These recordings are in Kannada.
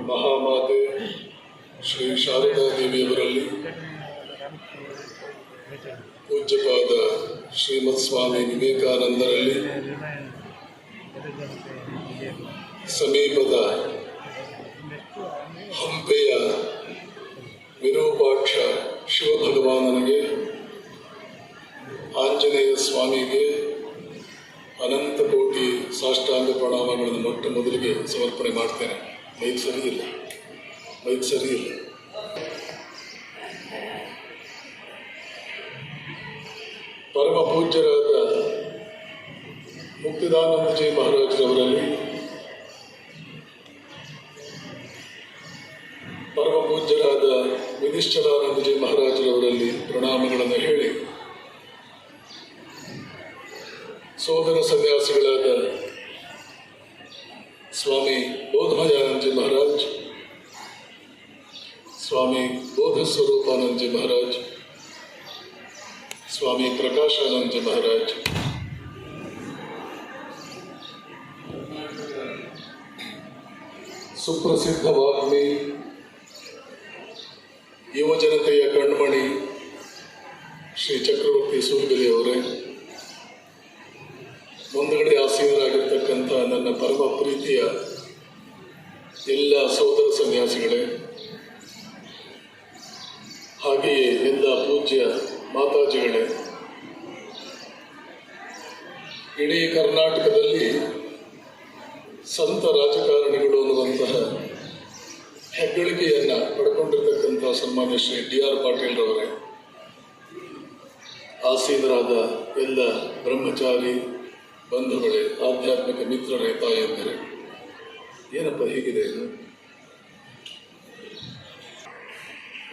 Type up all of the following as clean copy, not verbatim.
ಮಹಾಮಾತೆ ಶ್ರೀ ಶಾರದಾ ದೇವಿಯವರಲ್ಲಿ, ಪೂಜ್ಯಪಾದ ಶ್ರೀಮತ್ ಸ್ವಾಮಿ ವಿವೇಕಾನಂದರಲ್ಲಿ, ಸಮೀಪದ ಹಂಪೆಯ ವಿರೂಪಾಕ್ಷ ಶಿವಭಗವಾನನಿಗೆ, ಆಂಜನೇಯ ಸ್ವಾಮಿಗೆ ಅನಂತ ಕೋಟಿ ಸಾಷ್ಟಾಂಗ ಪ್ರಣಾಮಗಳನ್ನು ಮೊಟ್ಟ ಮೊದಲಿಗೆ ಸಮರ್ಪಣೆ ಮಾಡ್ತೇನೆ. ಮೈಕ್ ಸರಿಯಿಲ್ಲ. ಪರಮ ಪೂಜ್ಯರಾದ ಮುಕ್ತಿದಾನಂದಜಿ ಮಹಾರಾಜರವರಲ್ಲಿ, ಪರಮ ಪೂಜ್ಯರಾದ ವಿನಿಶ್ಚಲಾನಂದಜಿ ಮಹಾರಾಜರವರಲ್ಲಿ ಪ್ರಣಾಮಗಳನ್ನು ಹೇಳಿ, ಸೋದರ ಸನ್ಯಾಸಿಗಳಾದ ಸ್ವಾಮಿ ಬೋಧಮಯಾನಂದಜಿ ಮಹಾರಾಜ್, ಸ್ವಾಮಿ ಬೋಧಸ್ವರೂಪಾನಂದಜಿ ಮಹಾರಾಜ್, ಸ್ವಾಮಿ ಪ್ರಕಾಶಾನಂದಜಿ ಮಹಾರಾಜ್, ಸುಪ್ರಸಿದ್ಧ ವಾಗ್ಮಿ, ಯುವಜನತೆಯ ಕಣ್ಮಣಿ ಶ್ರೀ ಚಕ್ರವರ್ತಿ ಸೂರ್ಗಲಿ ಅವರೇ, ಮುಂದುಗಡೆ ಆಸೀನರಾಗಿರ್ತಕ್ಕಂಥ ನನ್ನ ಪರಮ ಪ್ರೀತಿಯ ಎಲ್ಲ ಸೋದರ ಸನ್ಯಾಸಿಗಳೇ, ಹಾಗೆಯೇ ಎಲ್ಲ ಪೂಜ್ಯ ಮಾತಾಜಿಗಳೇ, ಇಡೀ ಕರ್ನಾಟಕದಲ್ಲಿ ಸಂತ ರಾಜಕಾರಣಿಗಳು ಅನ್ನುವಂತಹ ಹೆಗ್ಗಳಿಕೆಯನ್ನು ಪಡ್ಕೊಂಡಿರ್ತಕ್ಕಂಥ ಸನ್ಮಾನ್ಯ ಶ್ರೀ ಡಿ.ಆರ್. ಪಾಟೀಲ್ರವರೇ, ಆಸೀನರಾದ ಎಲ್ಲ ಬ್ರಹ್ಮಚಾರಿ ಬಂಧುಗಳೇ, ಆಧ್ಯಾತ್ಮಿಕ ಮಿತ್ರರೇ, ತಾಯಂದಿರೇ, ಏನಪ್ಪ ಹೀಗಿದೆ ಇದು?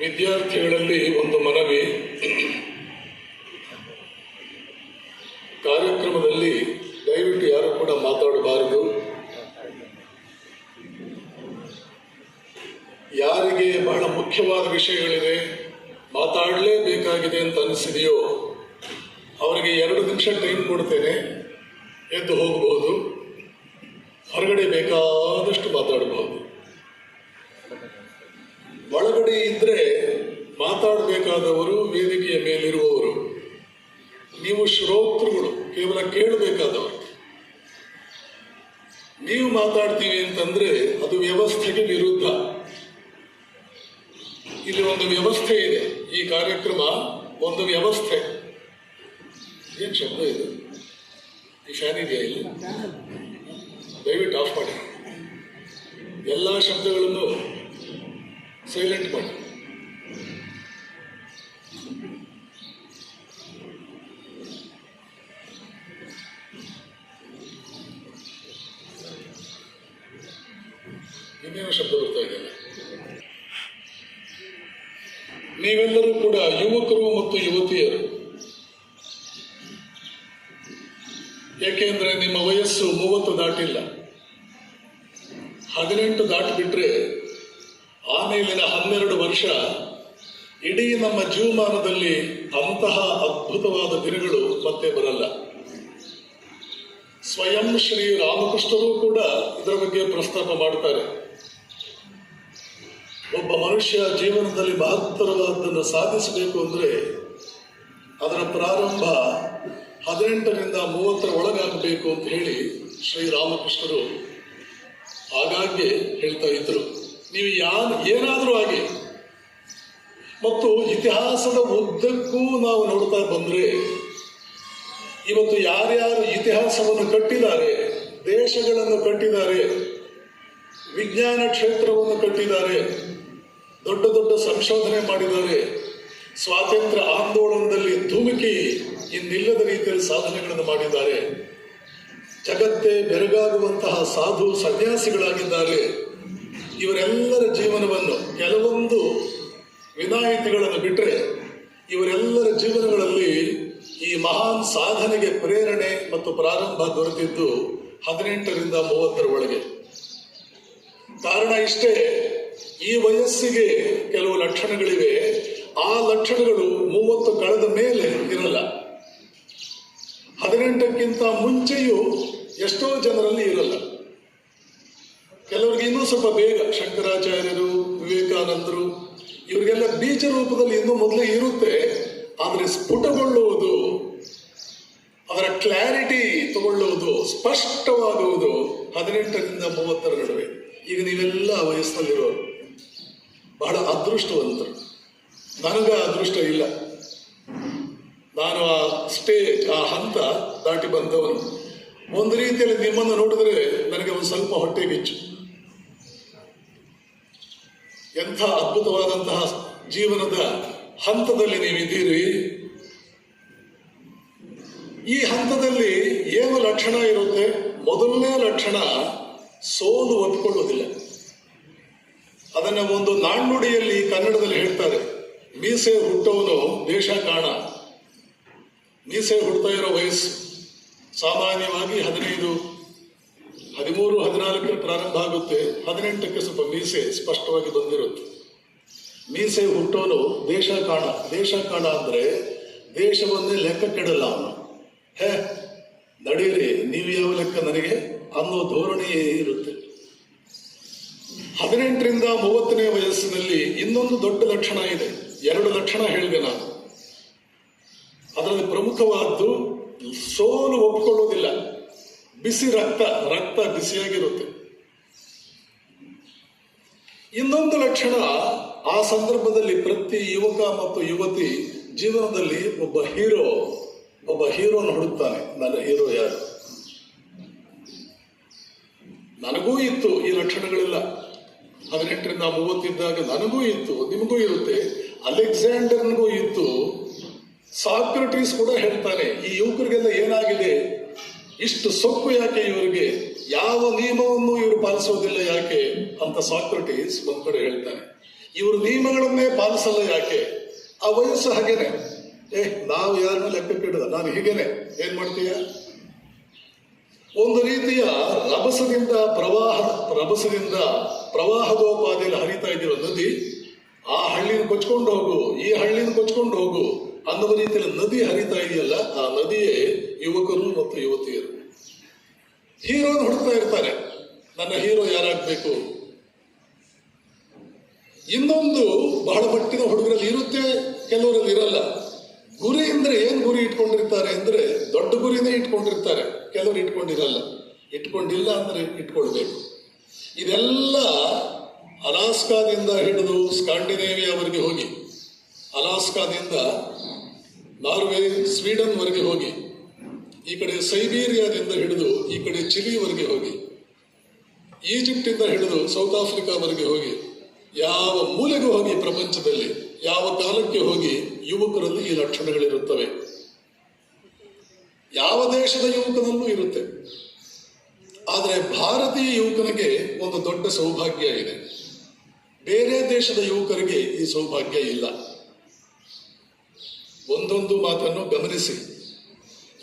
ವಿದ್ಯಾರ್ಥಿಗಳಲ್ಲಿ ಒಂದು ಮನವಿ. ಕಾರ್ಯಕ್ರಮದಲ್ಲಿ ದಯವಿಟ್ಟು ಯಾರು ಕೂಡ ಮಾತಾಡಬಾರದು. ಯಾರಿಗೆ ಬಹಳ ಮುಖ್ಯವಾದ ವಿಷಯಗಳಿವೆ, ಮಾತಾಡಲೇಬೇಕಾಗಿದೆ ಅಂತ ಅನಿಸಿದೆಯೋ ಅವರಿಗೆ 2 ನಿಮಿಷ ಟೈಮ್ ಕೊಡ್ತೇನೆ. ಎದ್ದು ಹೋಗಬಹುದು, ಹೊರಗಡೆ ಬೇಕಾದಷ್ಟು ಮಾತಾಡಬಹುದು. ಒಳಗಡೆ ಇದ್ರೆ ಮಾತಾಡಬೇಕಾದವರು ವೇದಿಕೆಯ ಮೇಲಿರುವವರು, ನೀವು ಶ್ರೋತೃಗಳು, ಕೇವಲ ಕೇಳಬೇಕಾದವರು. ನೀವು ಮಾತಾಡ್ತೀವಿ ಅಂತಂದ್ರೆ ಅದು ವ್ಯವಸ್ಥೆಗೆ ವಿರುದ್ಧ. ಇಲ್ಲಿ ಒಂದು ವ್ಯವಸ್ಥೆ ಇದೆ. ಈ ಕಾರ್ಯಕ್ರಮ ಒಂದು ವ್ಯವಸ್ಥೆ. ಏನು ಶಬ್ದ ಇದೆ? ಈ ಫ್ಯಾನ್ ಇದೆಯಾ ಇಲ್ಲಿ? ದಯವಿಟ್ಟು ಆಫ್ ಮಾಡಿ. ಎಲ್ಲ ಶಬ್ದಗಳನ್ನು ಸೈಲೆಂಟ್ ಮಾಡಿ. ಇನ್ನೇನು ಶಬ್ದ ಬರ್ತಾ ಇದೆಯಲ್ಲ? ನೀವೆಲ್ಲರೂ ಕೂಡ ಯುವಕರು ಮತ್ತು ಯುವತಿಯರು. ಯಾಕೆಂದ್ರೆ ನಿಮ್ಮ ವಯಸ್ಸು 30 ದಾಟಿಲ್ಲ. 18 ದಾಟಿಬಿಟ್ರೆ ಆಮೇಲಿನ 12 ವರ್ಷ ಇಡೀ ನಮ್ಮ ಜೀವಮಾನದಲ್ಲಿ ಅಂತಹ ಅದ್ಭುತವಾದ ದಿನಗಳು ಮತ್ತೆ ಬರಲ್ಲ. ಸ್ವಯಂ ಶ್ರೀ ರಾಮಕೃಷ್ಣರು ಕೂಡ ಇದರ ಬಗ್ಗೆ ಪ್ರಸ್ತಾಪ ಮಾಡ್ತಾರೆ. ಒಬ್ಬ ಮನುಷ್ಯ ಜೀವನದಲ್ಲಿ ಮಹತ್ತರವಾದನ್ನು ಸಾಧಿಸಬೇಕು ಅಂದರೆ ಅದರ ಪ್ರಾರಂಭ 18ರಿಂದ 30 ಒಳಗಾಗಬೇಕು ಅಂತ ಹೇಳಿ ಶ್ರೀರಾಮಕೃಷ್ಣರು ಆಗಾಗ್ಗೆ ಹೇಳ್ತಾ ಇದ್ರು. ನೀವು ಏನಾದರೂ ಆಗಿ, ಮತ್ತು ಇತಿಹಾಸದ ಉದ್ದಕ್ಕೂ ನಾವು ನೋಡ್ತಾ ಬಂದರೆ ಇವತ್ತು ಯಾರ್ಯಾರು ಇತಿಹಾಸವನ್ನು ಕಟ್ಟಿದ್ದಾರೆ, ದೇಶಗಳನ್ನು ಕಟ್ಟಿದ್ದಾರೆ, ವಿಜ್ಞಾನ ಕ್ಷೇತ್ರವನ್ನು ಕಟ್ಟಿದ್ದಾರೆ, ದೊಡ್ಡ ದೊಡ್ಡ ಸಂಶೋಧನೆ ಮಾಡಿದ್ದಾರೆ, ಸ್ವಾತಂತ್ರ್ಯ ಆಂದೋಲನದಲ್ಲಿ ಧುಮುಕಿ ಇನ್ನಿಲ್ಲದ ರೀತಿಯಲ್ಲಿ ಸಾಧನೆಗಳನ್ನು ಮಾಡಿದ್ದಾರೆ, ಜಗತ್ತೇ ಬೆರಗಾಗುವಂತಹ ಸಾಧು ಸನ್ಯಾಸಿಗಳಾಗಿದ್ದಾರೆ. ಇವರೆಲ್ಲರ ಜೀವನವನ್ನು, ಕೆಲವೊಂದು ವಿನಾಯಿತಿಗಳನ್ನು ಬಿಟ್ಟರೆ ಇವರೆಲ್ಲರ ಜೀವನಗಳಲ್ಲಿ ಈ ಮಹಾನ್ ಸಾಧನೆಗೆ ಪ್ರೇರಣೆ ಮತ್ತು ಪ್ರಾರಂಭ ದೊರೆತಿದ್ದು 18ರಿಂದ 30 ಒಳಗೆ. ಕಾರಣ ಇಷ್ಟೇ, ಈ ವಯಸ್ಸಿಗೆ ಕೆಲವು ಲಕ್ಷಣಗಳಿವೆ. ಆ ಲಕ್ಷಣಗಳು 30 ಕಳೆದ ಮೇಲೆ ಇರಲ್ಲ. 18ಕ್ಕಿಂತ ಮುಂಚೆಯೂ ಎಷ್ಟೋ ಜನರಲ್ಲಿ ಇರಲ್ಲ. ಕೆಲವರಿಗೆ ಇನ್ನೂ ಸ್ವಲ್ಪ ಬೇಗ, ಶಂಕರಾಚಾರ್ಯರು, ವಿವೇಕಾನಂದರು, ಇವರಿಗೆಲ್ಲ ಬೀಜ ರೂಪದಲ್ಲಿ ಇನ್ನೂ ಮೊದಲೇ ಇರುತ್ತೆ. ಆದರೆ ಸ್ಫುಟಗೊಳ್ಳುವುದು, ಅದರ ಕ್ಲಾರಿಟಿ ತಗೊಳ್ಳುವುದು, ಸ್ಪಷ್ಟವಾಗುವುದು 18ರಿಂದ 30ರ ನಡುವೆ. ಈಗ ನೀವೆಲ್ಲ ಆ ವಯಸ್ಸಿನಲ್ಲಿರೋರು ಬಹಳ ಅದೃಷ್ಟವಂತರು. ನನಗೆ ಅದೃಷ್ಟ ಇಲ್ಲ. ನಾನು ಆ ಸ್ಟೇಜ್, ಆ ಹಂತ ದಾಟಿ ಬಂದವನು. ಒಂದು ರೀತಿಯಲ್ಲಿ ನಿಮ್ಮನ್ನು ನೋಡಿದ್ರೆ ನನಗೆ ಒಂದು ಸ್ವಲ್ಪ ಹೊಟ್ಟೆಗಿಚ್ಚು. ಎಂಥ ಅದ್ಭುತವಾದಂತಹ ಜೀವನದ ಹಂತದಲ್ಲಿ ನೀವಿದ್ದೀರಿ. ಈ ಹಂತದಲ್ಲಿ ಏನು ಲಕ್ಷಣ ಇರುತ್ತೆ? ಮೊದಲನೇ ಲಕ್ಷಣ ಸೋಲು ಒಪ್ಪಿಕೊಳ್ಳುವುದಿಲ್ಲ. ಅದನ್ನ ಒಂದು ನಾಣ್ಣುಡಿಯಲ್ಲಿ ಕನ್ನಡದಲ್ಲಿ ಹೇಳ್ತಾರೆ, ಮೀಸೆ ಹುಟ್ಟವನು ದೇಶ ಕಾಣ. ಮೀಸೆ ಹುಡ್ತಾ ಇರೋ ವಯಸ್ಸು ಸಾಮಾನ್ಯವಾಗಿ 15, 13, 14 ಪ್ರಾರಂಭ ಆಗುತ್ತೆ. 18ಕ್ಕೆ ಸ್ವಲ್ಪ ಮೀಸೆ ಸ್ಪಷ್ಟವಾಗಿ ಬಂದಿರುತ್ತೆ. ಮೀಸೆ ಹುಟ್ಟೋನು ದೇಶ ಕಾಣ. ದೇಶ ಕಾಣ ಅಂದ್ರೆ ದೇಶವನ್ನೇ ಲೆಕ್ಕ ಕೆಡಲ್ಲ ಅವನು. ನಡೀರಿ, ನೀವು ಯಾವ ಲೆಕ್ಕ ನನಗೆ ಅನ್ನೋ ಧೋರಣೆಯೇ ಇರುತ್ತೆ. 18ರಿಂದ 30ನೇ ವಯಸ್ಸಿನಲ್ಲಿ ಇನ್ನೊಂದು ದೊಡ್ಡ ಲಕ್ಷಣ ಇದೆ. 2 ಲಕ್ಷಣ ಹೇಳಿದೆ ನಾನು. ಅದರಲ್ಲಿ ಪ್ರಮುಖವಾದ್ದು ಸೋಲು ಒಪ್ಪಿಕೊಳ್ಳೋದಿಲ್ಲ. ಬಿಸಿ ರಕ್ತ ಬಿಸಿಯಾಗಿರುತ್ತೆ. ಇನ್ನೊಂದು ಲಕ್ಷಣ, ಆ ಸಂದರ್ಭದಲ್ಲಿ ಪ್ರತಿ ಯುವಕ ಮತ್ತು ಯುವತಿ ಜೀವನದಲ್ಲಿ ಒಬ್ಬ ಹೀರೋನ ಹುಡುಕ್ತಾನೆ. ನನ್ನ ಹೀರೋ ಯಾರು? ನನಗೂ ಇತ್ತು ಈ ಲಕ್ಷಣಗಳೆಲ್ಲ. 18ರಿಂದ 30 ಇದ್ದಾಗ ನನಗೂ ಇತ್ತು, ನಿಮಗೂ ಇರುತ್ತೆ. ಅಲೆಕ್ಸಾಂಡರ್ನಿಗೂ ಇತ್ತು. ಸಾಕ್ರಟೀಸ್ ಕೂಡ ಹೇಳ್ತಾನೆ, ಈ ಯುವಕರಿಗೆಲ್ಲ ಏನಾಗಿದೆ, ಇಷ್ಟು ಸೊಕ್ಕು ಯಾಕೆ ಇವರಿಗೆ, ಯಾವ ನಿಯಮವನ್ನು ಇವರು ಪಾಲಿಸೋದಿಲ್ಲ ಯಾಕೆ ಅಂತ ಸಾಕ್ರಟೀಸ್ ಒಂದ್ ಕಡೆ ಹೇಳ್ತಾನೆ. ಇವರು ನಿಯಮಗಳನ್ನೇ ಪಾಲಿಸಲ್ಲ ಯಾಕೆ? ಆ ವಯಸ್ಸು ಹಾಗೇನೆ. ನಾವು ಯಾರನ್ನ ಲೆಕ್ಕಕ್ಕೆ ಇಡದ, ನಾನು ಹೀಗೇನೆ, ಏನ್ ಮಾಡ್ತೀಯ? ಒಂದು ರೀತಿಯ ರಭಸದಿಂದ ಪ್ರವಾಹದೋಪಾದಿಯಲ್ಲಿ ಹರಿತಾ ಇದ್ದಿರೋ ನದಿ, ಆ ಹಳ್ಳಿನ ಕೊಚ್ಕೊಂಡು ಹೋಗು, ಈ ಹಳ್ಳಿನ ಕೊಚ್ಕೊಂಡು ಹೋಗು ಅನ್ನುವ ರೀತಿಯಲ್ಲಿ ನದಿ ಹರಿತಾ ಇದೆಯಲ್ಲ, ಆ ನದಿಯೇ ಯುವಕರು ಮತ್ತು ಯುವತಿಯರು. ಹೀರೋನ ಹುಡುಕ್ತಾ ಇರ್ತಾರೆ, ನನ್ನ ಹೀರೋ ಯಾರಾಗಬೇಕು. ಇನ್ನೊಂದು ಬಹಳ ಮಟ್ಟಿನ ಹುಡುಗರಲ್ಲಿ ಇರುತ್ತೆ, ಕೆಲವರಲ್ಲಿ ಇರಲ್ಲ. ಗುರಿ ಅಂದ್ರೆ ಏನ್ ಗುರಿ ಇಟ್ಕೊಂಡಿರ್ತಾರೆ ಅಂದ್ರೆ ದೊಡ್ಡ ಗುರಿನೇ ಇಟ್ಕೊಂಡಿರ್ತಾರೆ, ಕೆಲವರು ಇಟ್ಕೊಂಡಿರಲ್ಲ. ಇಟ್ಕೊಂಡಿಲ್ಲ ಅಂದ್ರೆ ಇಟ್ಕೊಳ್ಬೇಕು. ಇದೆಲ್ಲ ಅಲಾಸ್ಕಾದಿಂದ ಹಿಡಿದು ಸ್ಕಾಂಡಿನೇವಿಯಾವರೆಗೆ ಹೋಗಿ, ಅಲಾಸ್ಕಾದಿಂದ ನಾರ್ವೆ, ಸ್ವೀಡನ್ ವರೆಗೆ ಹೋಗಿ, ಈ ಕಡೆ ಸೈಬೀರಿಯಾದಿಂದ ಹಿಡಿದು ಈ ಕಡೆ ಚಿಲಿವರೆಗೆ ಹೋಗಿ, ಈಜಿಪ್ಟಿಂದ ಹಿಡಿದು ಸೌತ್ ಆಫ್ರಿಕಾವರೆಗೆ ಹೋಗಿ, ಯಾವ ಮೂಲೆಗೂ ಹೋಗಿ ಪ್ರಪಂಚದಲ್ಲಿ ಯಾವ ಕಾಲಕ್ಕೆ ಹೋಗಿ ಯುವಕರಲ್ಲಿ ಈ ಲಕ್ಷಣಗಳಿರುತ್ತವೆ. ಯಾವ ದೇಶದ ಯುವಕನಲ್ಲೂ ಇರುತ್ತೆ. ಆದರೆ ಭಾರತೀಯ ಯುವಕನಿಗೆ ಒಂದು ದೊಡ್ಡ ಸೌಭಾಗ್ಯ ಇದೆ. ಬೇರೆ ದೇಶದ ಯುವಕರಿಗೆ ಈ ಸೌಭಾಗ್ಯ ಇಲ್ಲ. ಒಂದೊಂದು ಮಾತನ್ನು ಗಮನಿಸಿ.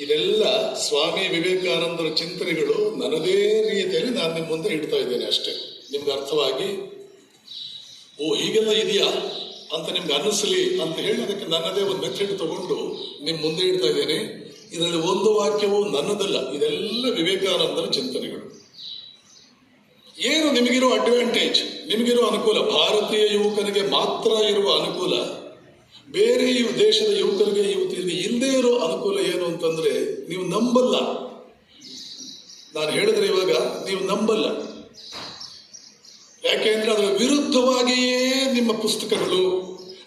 ಇದೆಲ್ಲ ಸ್ವಾಮಿ ವಿವೇಕಾನಂದರ ಚಿಂತನೆಗಳು ನನ್ನದೇ ರೀತಿಯಲ್ಲಿ ನಾನು ನಿಮ್ಮ ಮುಂದೆ ಇಡ್ತಾ ಇದ್ದೇನೆ ಅಷ್ಟೇ. ನಿಮ್ಗೆ ಅರ್ಥವಾಗಿ ಹೀಗೆಲ್ಲ ಇದೆಯಾ ಅಂತ ನಿಮ್ಗೆ ಅನ್ನಿಸಲಿ ಅಂತ ಹೇಳಿ ಅದಕ್ಕೆ ನನ್ನದೇ ಒಂದು ಮೆಥಡ್ ತಗೊಂಡು ನಿಮ್ಮ ಮುಂದೆ ಇಡ್ತಾ ಇದ್ದೇನೆ. ಇದರಲ್ಲಿ ಒಂದು ವಾಕ್ಯವು ನನ್ನದಲ್ಲ, ಇದೆಲ್ಲ ವಿವೇಕಾನಂದರ ಚಿಂತನೆಗಳು. ಏನು ನಿಮಗಿರೋ ಅಡ್ವಾಂಟೇಜ್, ನಿಮಗಿರೋ ಅನುಕೂಲ, ಭಾರತೀಯ ಯುವಕನಿಗೆ ಮಾತ್ರ ಇರುವ ಅನುಕೂಲ, ಬೇರೆ ದೇಶದ ಯುವಕರಿಗೆ ಯುವತಿಯರಿಗೆ ಇಲ್ಲದೆ ಇರೋ ಅನುಕೂಲ ಏನು ಅಂತಂದ್ರೆ, ನೀವು ನಂಬಲ್ಲ. ನಾನು ಹೇಳಿದ್ರೆ ಇವಾಗ ನೀವು ನಂಬಲ್ಲ. ಯಾಕೆಂದ್ರೆ ಅದರ ವಿರುದ್ಧವಾಗಿಯೇ ನಿಮ್ಮ ಪುಸ್ತಕಗಳು,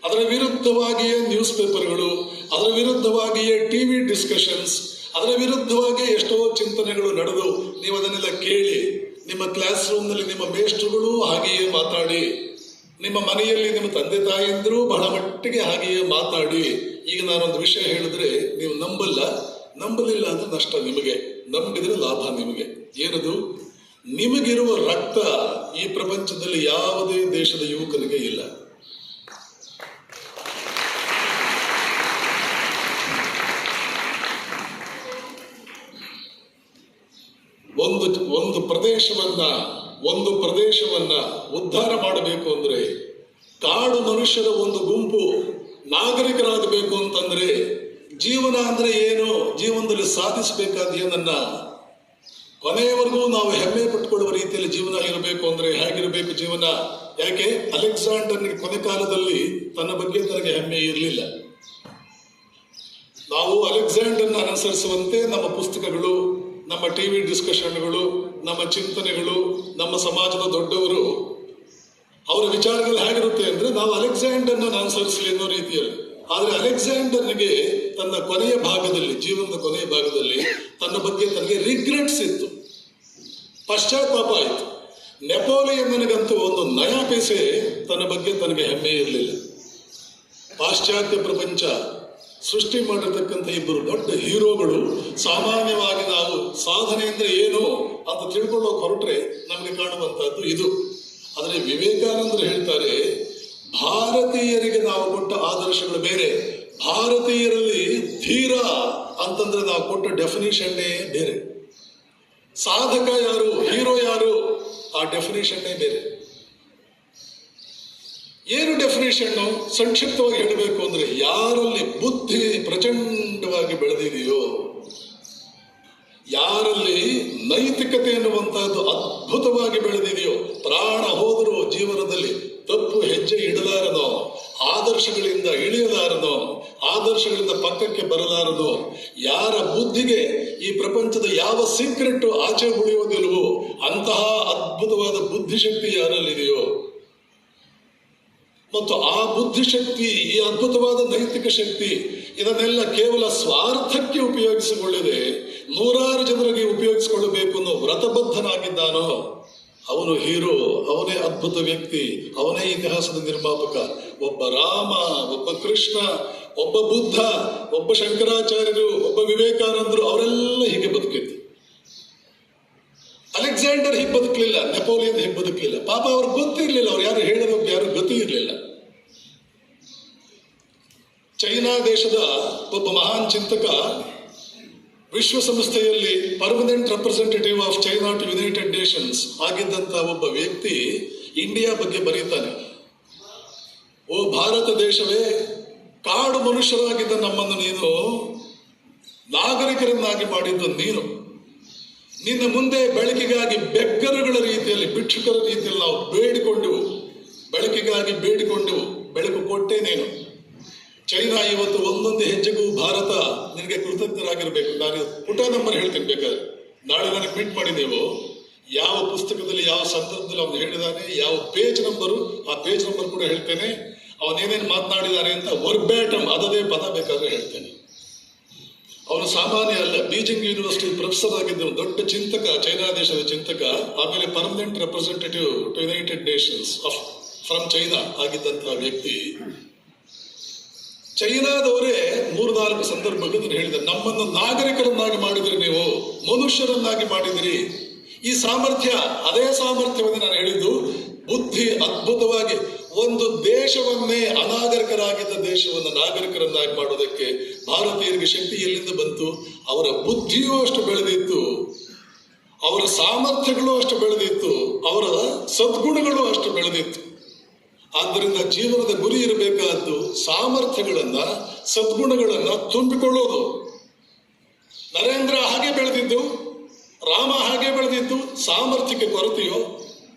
ಅದರ ವಿರುದ್ಧವಾಗಿಯೇ ನ್ಯೂಸ್ ಪೇಪರ್ಗಳು, ಅದರ ವಿರುದ್ಧವಾಗಿಯೇ ಟಿವಿ ಡಿಸ್ಕಷನ್ಸ್, ಅದರ ವಿರುದ್ಧವಾಗಿಯೇ ಎಷ್ಟೋ ಚಿಂತನೆಗಳು ನಡೆದು ನೀವು ಅದನ್ನೆಲ್ಲ ಕೇಳಿ, ನಿಮ್ಮ ಕ್ಲಾಸ್ ರೂಮ್ನಲ್ಲಿ ನಿಮ್ಮ ಮೇಷ್ಟ್ರುಗಳು ಹಾಗೆಯೇ ಮಾತಾಡಿ, ನಿಮ್ಮ ಮನೆಯಲ್ಲಿ ನಿಮ್ಮ ತಂದೆ ತಾಯಿಯಂದರು ಬಹಳ ಮಟ್ಟಿಗೆ ಹಾಗೆಯೇ ಮಾತಾಡಿ, ಈಗ ನಾನೊಂದು ವಿಷಯ ಹೇಳಿದ್ರೆ ನೀವು ನಂಬಲಿಲ್ಲ ಅಂದ್ರೆ ನಷ್ಟ ನಿಮಗೆ, ನಂಬಿದ್ರೆ ಲಾಭ ನಿಮಗೆ. ಏನದು? ನಿಮಗಿರುವ ರಕ್ತ ಈ ಪ್ರಪಂಚದಲ್ಲಿ ಯಾವುದೇ ದೇಶದ ಯುವಕನಿಗೆ ಇಲ್ಲ. ಒಂದು ಪ್ರದೇಶವನ್ನ ಉದ್ಧಾರ ಮಾಡಬೇಕು ಅಂದ್ರೆ, ಕಾಡು ಮನುಷ್ಯರ ಒಂದು ಗುಂಪು ನಾಗರಿಕರಾಗಬೇಕು ಅಂತಂದ್ರೆ, ಜೀವನ ಅಂದ್ರೆ ಏನು, ಜೀವನದಲ್ಲಿ ಸಾಧಿಸಬೇಕಾದ ಏನನ್ನ ಕೊನೆಯವರೆಗೂ ನಾವು ಹೆಮ್ಮೆ ಪಟ್ಕೊಳ್ಳುವ ರೀತಿಯಲ್ಲಿ ಜೀವನ ಇರಬೇಕು ಅಂದ್ರೆ ಹೇಗಿರಬೇಕು ಜೀವನ? ಯಾಕೆ ಅಲೆಕ್ಸಾಂಡರ್ನಿಗೆ ಕೊನೆ ಕಾಲದಲ್ಲಿ ತನ್ನ ಬಗ್ಗೆ ತನಗೆ ಹೆಮ್ಮೆ ಇರಲಿಲ್ಲ. ನಾವು ಅಲೆಕ್ಸಾಂಡರ್ನ ಅನುಸರಿಸುವಂತೆ ನಮ್ಮ ಪುಸ್ತಕಗಳು, ನಮ್ಮ ಟಿವಿ ಡಿಸ್ಕಷನ್ಗಳು, ನಮ್ಮ ಚಿಂತನೆಗಳು, ನಮ್ಮ ಸಮಾಜದ ದೊಡ್ಡವರು ಅವರ ವಿಚಾರಗಳು ಹೇಗಿರುತ್ತೆ ಅಂದ್ರೆ ನಾವು ಅಲೆಕ್ಸಾಂಡರ್ನ ಅನುಸರಿಸಲಿ ಅನ್ನೋ ರೀತಿಯಲ್ಲಿ. ಆದ್ರೆ ಅಲೆಕ್ಸಾಂಡರ್ನಿಗೆ ತನ್ನ ಕೊನೆಯ ಭಾಗದಲ್ಲಿ, ಜೀವನದ ಕೊನೆಯ ಭಾಗದಲ್ಲಿ ತನ್ನ ಬಗ್ಗೆ ತನಗೆ ರಿಗ್ರೆಟ್ಸ್ ಇತ್ತು, ಪಶ್ಚಾತ್ತಾಪ ಆಯಿತು. ನೆಪೋಲಿಯನ್ನನಿಗಂತೂ ಒಂದು ನಯಾ ಪೈಸೆ ತನ್ನ ಬಗ್ಗೆ ತನಗೆ ಹೆಮ್ಮೆ ಇರಲಿಲ್ಲ. ಪಾಶ್ಚಾತ್ಯ ಪ್ರಪಂಚ ಸೃಷ್ಟಿ ಮಾಡಿರ್ತಕ್ಕಂಥ ಇಬ್ಬರು ದೊಡ್ಡ ಹೀರೋಗಳು ಸಾಮಾನ್ಯವಾಗಿ ನಾವು ಸಾಧನೆ ಅಂದ್ರೆ ಏನು ಅಂತ ತಿಳ್ಕೊಳ್ಳೋಕೆ ಹೊರಟ್ರೆ ನಮಗೆ ಕಾಣುವಂತಹದ್ದು ಇದು. ಆದರೆ ವಿವೇಕಾನಂದರು ಹೇಳ್ತಾರೆ, ಭಾರತೀಯರಿಗೆ ನಾವು ಕೊಟ್ಟ ಆದರ್ಶಗಳು ಬೇರೆ, ಭಾರತೀಯರಲ್ಲಿ ಧೀರ ಅಂತಂದ್ರೆ ನಾವು ಕೊಟ್ಟ ಡೆಫಿನಿಷನ್ನೇ ಬೇರೆ. ಸಾಧಕ ಯಾರು, ಹೀರೋ ಯಾರು, ಆ ಡೆಫಿನಿಷನ್ನೇ ಬೇರೆ. ಏನು ಡೆಫಿನೇಷನ್ನು? ಸಂಕ್ಷಿಪ್ತವಾಗಿ ಹೇಳಬೇಕು ಅಂದ್ರೆ, ಯಾರಲ್ಲಿ ಬುದ್ಧಿ ಪ್ರಚಂಡವಾಗಿ ಬೆಳೆದಿದೆಯೋ, ಯಾರಲ್ಲಿ ನೈತಿಕತೆ ಎನ್ನುವಂತಹದ್ದು ಅದ್ಭುತವಾಗಿ ಬೆಳೆದಿದೆಯೋ, ಪ್ರಾಣ ಹೋದರೂ ಜೀವನದಲ್ಲಿ ತಪ್ಪು ಹೆಜ್ಜೆ ಇಡಲಾರನೋ, ಆದರ್ಶಗಳಿಂದ ಇಳಿಯಲಾರನೋ, ಆದರ್ಶಗಳಿಂದ ಪಕ್ಕಕ್ಕೆ ಬರಲಾರನೋ, ಯಾರ ಬುದ್ಧಿಗೆ ಈ ಪ್ರಪಂಚದ ಯಾವ ಸೀಕ್ರೆಟ್ ಆಚೆ ಉಳಿಯೋದಿಲ್ವೋ ಅಂತಹ ಅದ್ಭುತವಾದ ಬುದ್ಧಿಶಕ್ತಿ ಯಾರಲ್ಲಿದೆಯೋ, ಮತ್ತು ಆ ಬುದ್ಧಿಶಕ್ತಿ, ಈ ಅದ್ಭುತವಾದ ನೈತಿಕ ಶಕ್ತಿ ಇದನ್ನೆಲ್ಲ ಕೇವಲ ಸ್ವಾರ್ಥಕ್ಕೆ ಉಪಯೋಗಿಸಿಕೊಳ್ಳದೆ ನೂರಾರು ಜನರಿಗೆ ಉಪಯೋಗಿಸಿಕೊಳ್ಳಬೇಕು ಅನ್ನೋ ವ್ರತಬದ್ಧನಾಗಿದ್ದಾನೋ ಅವನು ಹೀರೋ, ಅವನೇ ಅದ್ಭುತ ವ್ಯಕ್ತಿ, ಅವನೇ ಇತಿಹಾಸದ ನಿರ್ಮಾಪಕ. ಒಬ್ಬ ರಾಮ, ಒಬ್ಬ ಕೃಷ್ಣ, ಒಬ್ಬ ಬುದ್ಧ, ಒಬ್ಬ ಶಂಕರಾಚಾರ್ಯರು, ಒಬ್ಬ ವಿವೇಕಾನಂದರು, ಅವರೆಲ್ಲ ಹೀಗೆ ಬದುಕಿದ್ದು. ಅಲೆಕ್ಸಾಂಡರ್ ಹೀಗೆ ಬದುಕಲಿಲ್ಲ, ನೆಪೋಲಿಯನ್ ಹೀಗೆ ಬದುಕಲಿಲ್ಲ. ಪಾಪ ಅವ್ರಿಗೆ ಗೊತ್ತಿರಲಿಲ್ಲ, ಅವ್ರು ಯಾರು ಹೇಳೋದಕ್ಕೆ ಯಾರು ಗತಿ ಇರಲಿಲ್ಲ. ಚೈನಾ ದೇಶದ ಒಬ್ಬ ಮಹಾನ್ ಚಿಂತಕ, ವಿಶ್ವಸಂಸ್ಥೆಯಲ್ಲಿ permanent representative of China to United Nations ಆಗಿದ್ದಂತ ಒಬ್ಬ ವ್ಯಕ್ತಿ ಇಂಡಿಯಾ ಬಗ್ಗೆ ಬರೀತಾನೆ. ಓ ಭಾರತ ದೇಶವೇ, ಕಾಡು ಮನುಷ್ಯರಾಗಿದ್ದ ನಮ್ಮನ್ನು ನೀನು ನಾಗರಿಕರನ್ನಾಗಿ ಮಾಡಿದ್ದು ನೀನು. ನಿನ್ನ ಮುಂದೆ ಬೆಳಕಿಗಾಗಿ ಬೆಕ್ಕರುಗಳ ರೀತಿಯಲ್ಲಿ, ಭಿಕ್ಷುಕರ ರೀತಿಯಲ್ಲಿ ನಾವು ಬೇಡಿಕೊಂಡೆವು, ಬೆಳಕಿಗಾಗಿ ಬೇಡಿಕೊಂಡೆವು, ಬೆಳಕು ಕೊಟ್ಟೆ ನೀನು. ಚೈನಾ ಇವತ್ತು ಒಂದೊಂದು ಹೆಜ್ಜೆಗೂ ಭಾರತ ನಿನಗೆ ಕೃತಜ್ಞರಾಗಿರ್ಬೇಕು. ನಾನು ಪುಟ ನಂಬರ್ ಹೇಳ್ತೀನಿ, ಬೇಕಾದ್ರೆ ನಾಳೆ ನನಗೆ ಮೀಟ್ ಮಾಡಿದೆವು, ಯಾವ ಪುಸ್ತಕದಲ್ಲಿ ಯಾವ ಸಂದರ್ಭದಲ್ಲಿ ಅವನು ಹೇಳಿದಾನೆ, ಯಾವ ಪೇಜ್ ನಂಬರು, ಆ ಪೇಜ್ ನಂಬರ್ ಕೂಡ ಹೇಳ್ತೇನೆ. ಅವನೇನೇನು ಮಾತನಾಡಿದಾನೆ ಅಂತ ವರ್ಬ್ಯಾಟಮ್ ಅದದೇ ಪದ ಬೇಕಾದ್ರೆ ಹೇಳ್ತೇನೆ. ಅವನು ಸಾಮಾನ್ಯ ಅಲ್ಲ, ಬೀಜಿಂಗ್ ಯೂನಿವರ್ಸಿಟಿ ಪ್ರೊಫೆಸರ್ ಆಗಿದ್ದ ದೊಡ್ಡ ಚಿಂತಕ, ಚೈನಾ ದೇಶದ ಚಿಂತಕ, ಆಮೇಲೆ permanent representative to United Nations from China ಆಗಿದ್ದಂತಹ ವ್ಯಕ್ತಿ. ಚೈನಾದವರೇ 3-4 ಸಂದರ್ಭಗಳನ್ನು ಹೇಳಿದ್ದಾರೆ, ನಮ್ಮನ್ನು ನಾಗರಿಕರನ್ನಾಗಿ ಮಾಡಿದ್ರಿ, ನೀವು ಮನುಷ್ಯರನ್ನಾಗಿ ಮಾಡಿದಿರಿ. ಈ ಸಾಮರ್ಥ್ಯ, ಅದೇ ಸಾಮರ್ಥ್ಯವನ್ನು ನಾನು ಹೇಳಿದ್ದು, ಬುದ್ಧಿ ಅದ್ಭುತವಾಗಿ ಒಂದು ದೇಶವನ್ನೇ, ಅನಾಗರಿಕರಾಗಿದ್ದ ದೇಶವನ್ನು ನಾಗರಿಕರನ್ನಾಗಿ ಮಾಡೋದಕ್ಕೆ ಭಾರತೀಯರಿಗೆ ಶಕ್ತಿ ಎಲ್ಲಿಂದ ಬಂತು? ಅವರ ಬುದ್ಧಿಯೂ ಅಷ್ಟು ಬೆಳೆದಿತ್ತು, ಅವರ ಸಾಮರ್ಥ್ಯಗಳು ಅಷ್ಟು ಬೆಳೆದಿತ್ತು, ಅವರ ಸದ್ಗುಣಗಳು ಅಷ್ಟು ಬೆಳೆದಿತ್ತು. ಆದ್ದರಿಂದ ಜೀವನದ ಗುರಿ ಇರಬೇಕಾದ್ದು ಸಾಮರ್ಥ್ಯಗಳನ್ನ, ಸದ್ಗುಣಗಳನ್ನ ತುಂಬಿಕೊಳ್ಳೋದು. ನರೇಂದ್ರ ಹಾಗೆ ಬೆಳೆದಿದ್ದು, ರಾಮ ಹಾಗೆ ಬೆಳೆದಿದ್ದು, ಸಾಮರ್ಥ್ಯಕ್ಕೆ ಕೊರತೆಯೋ?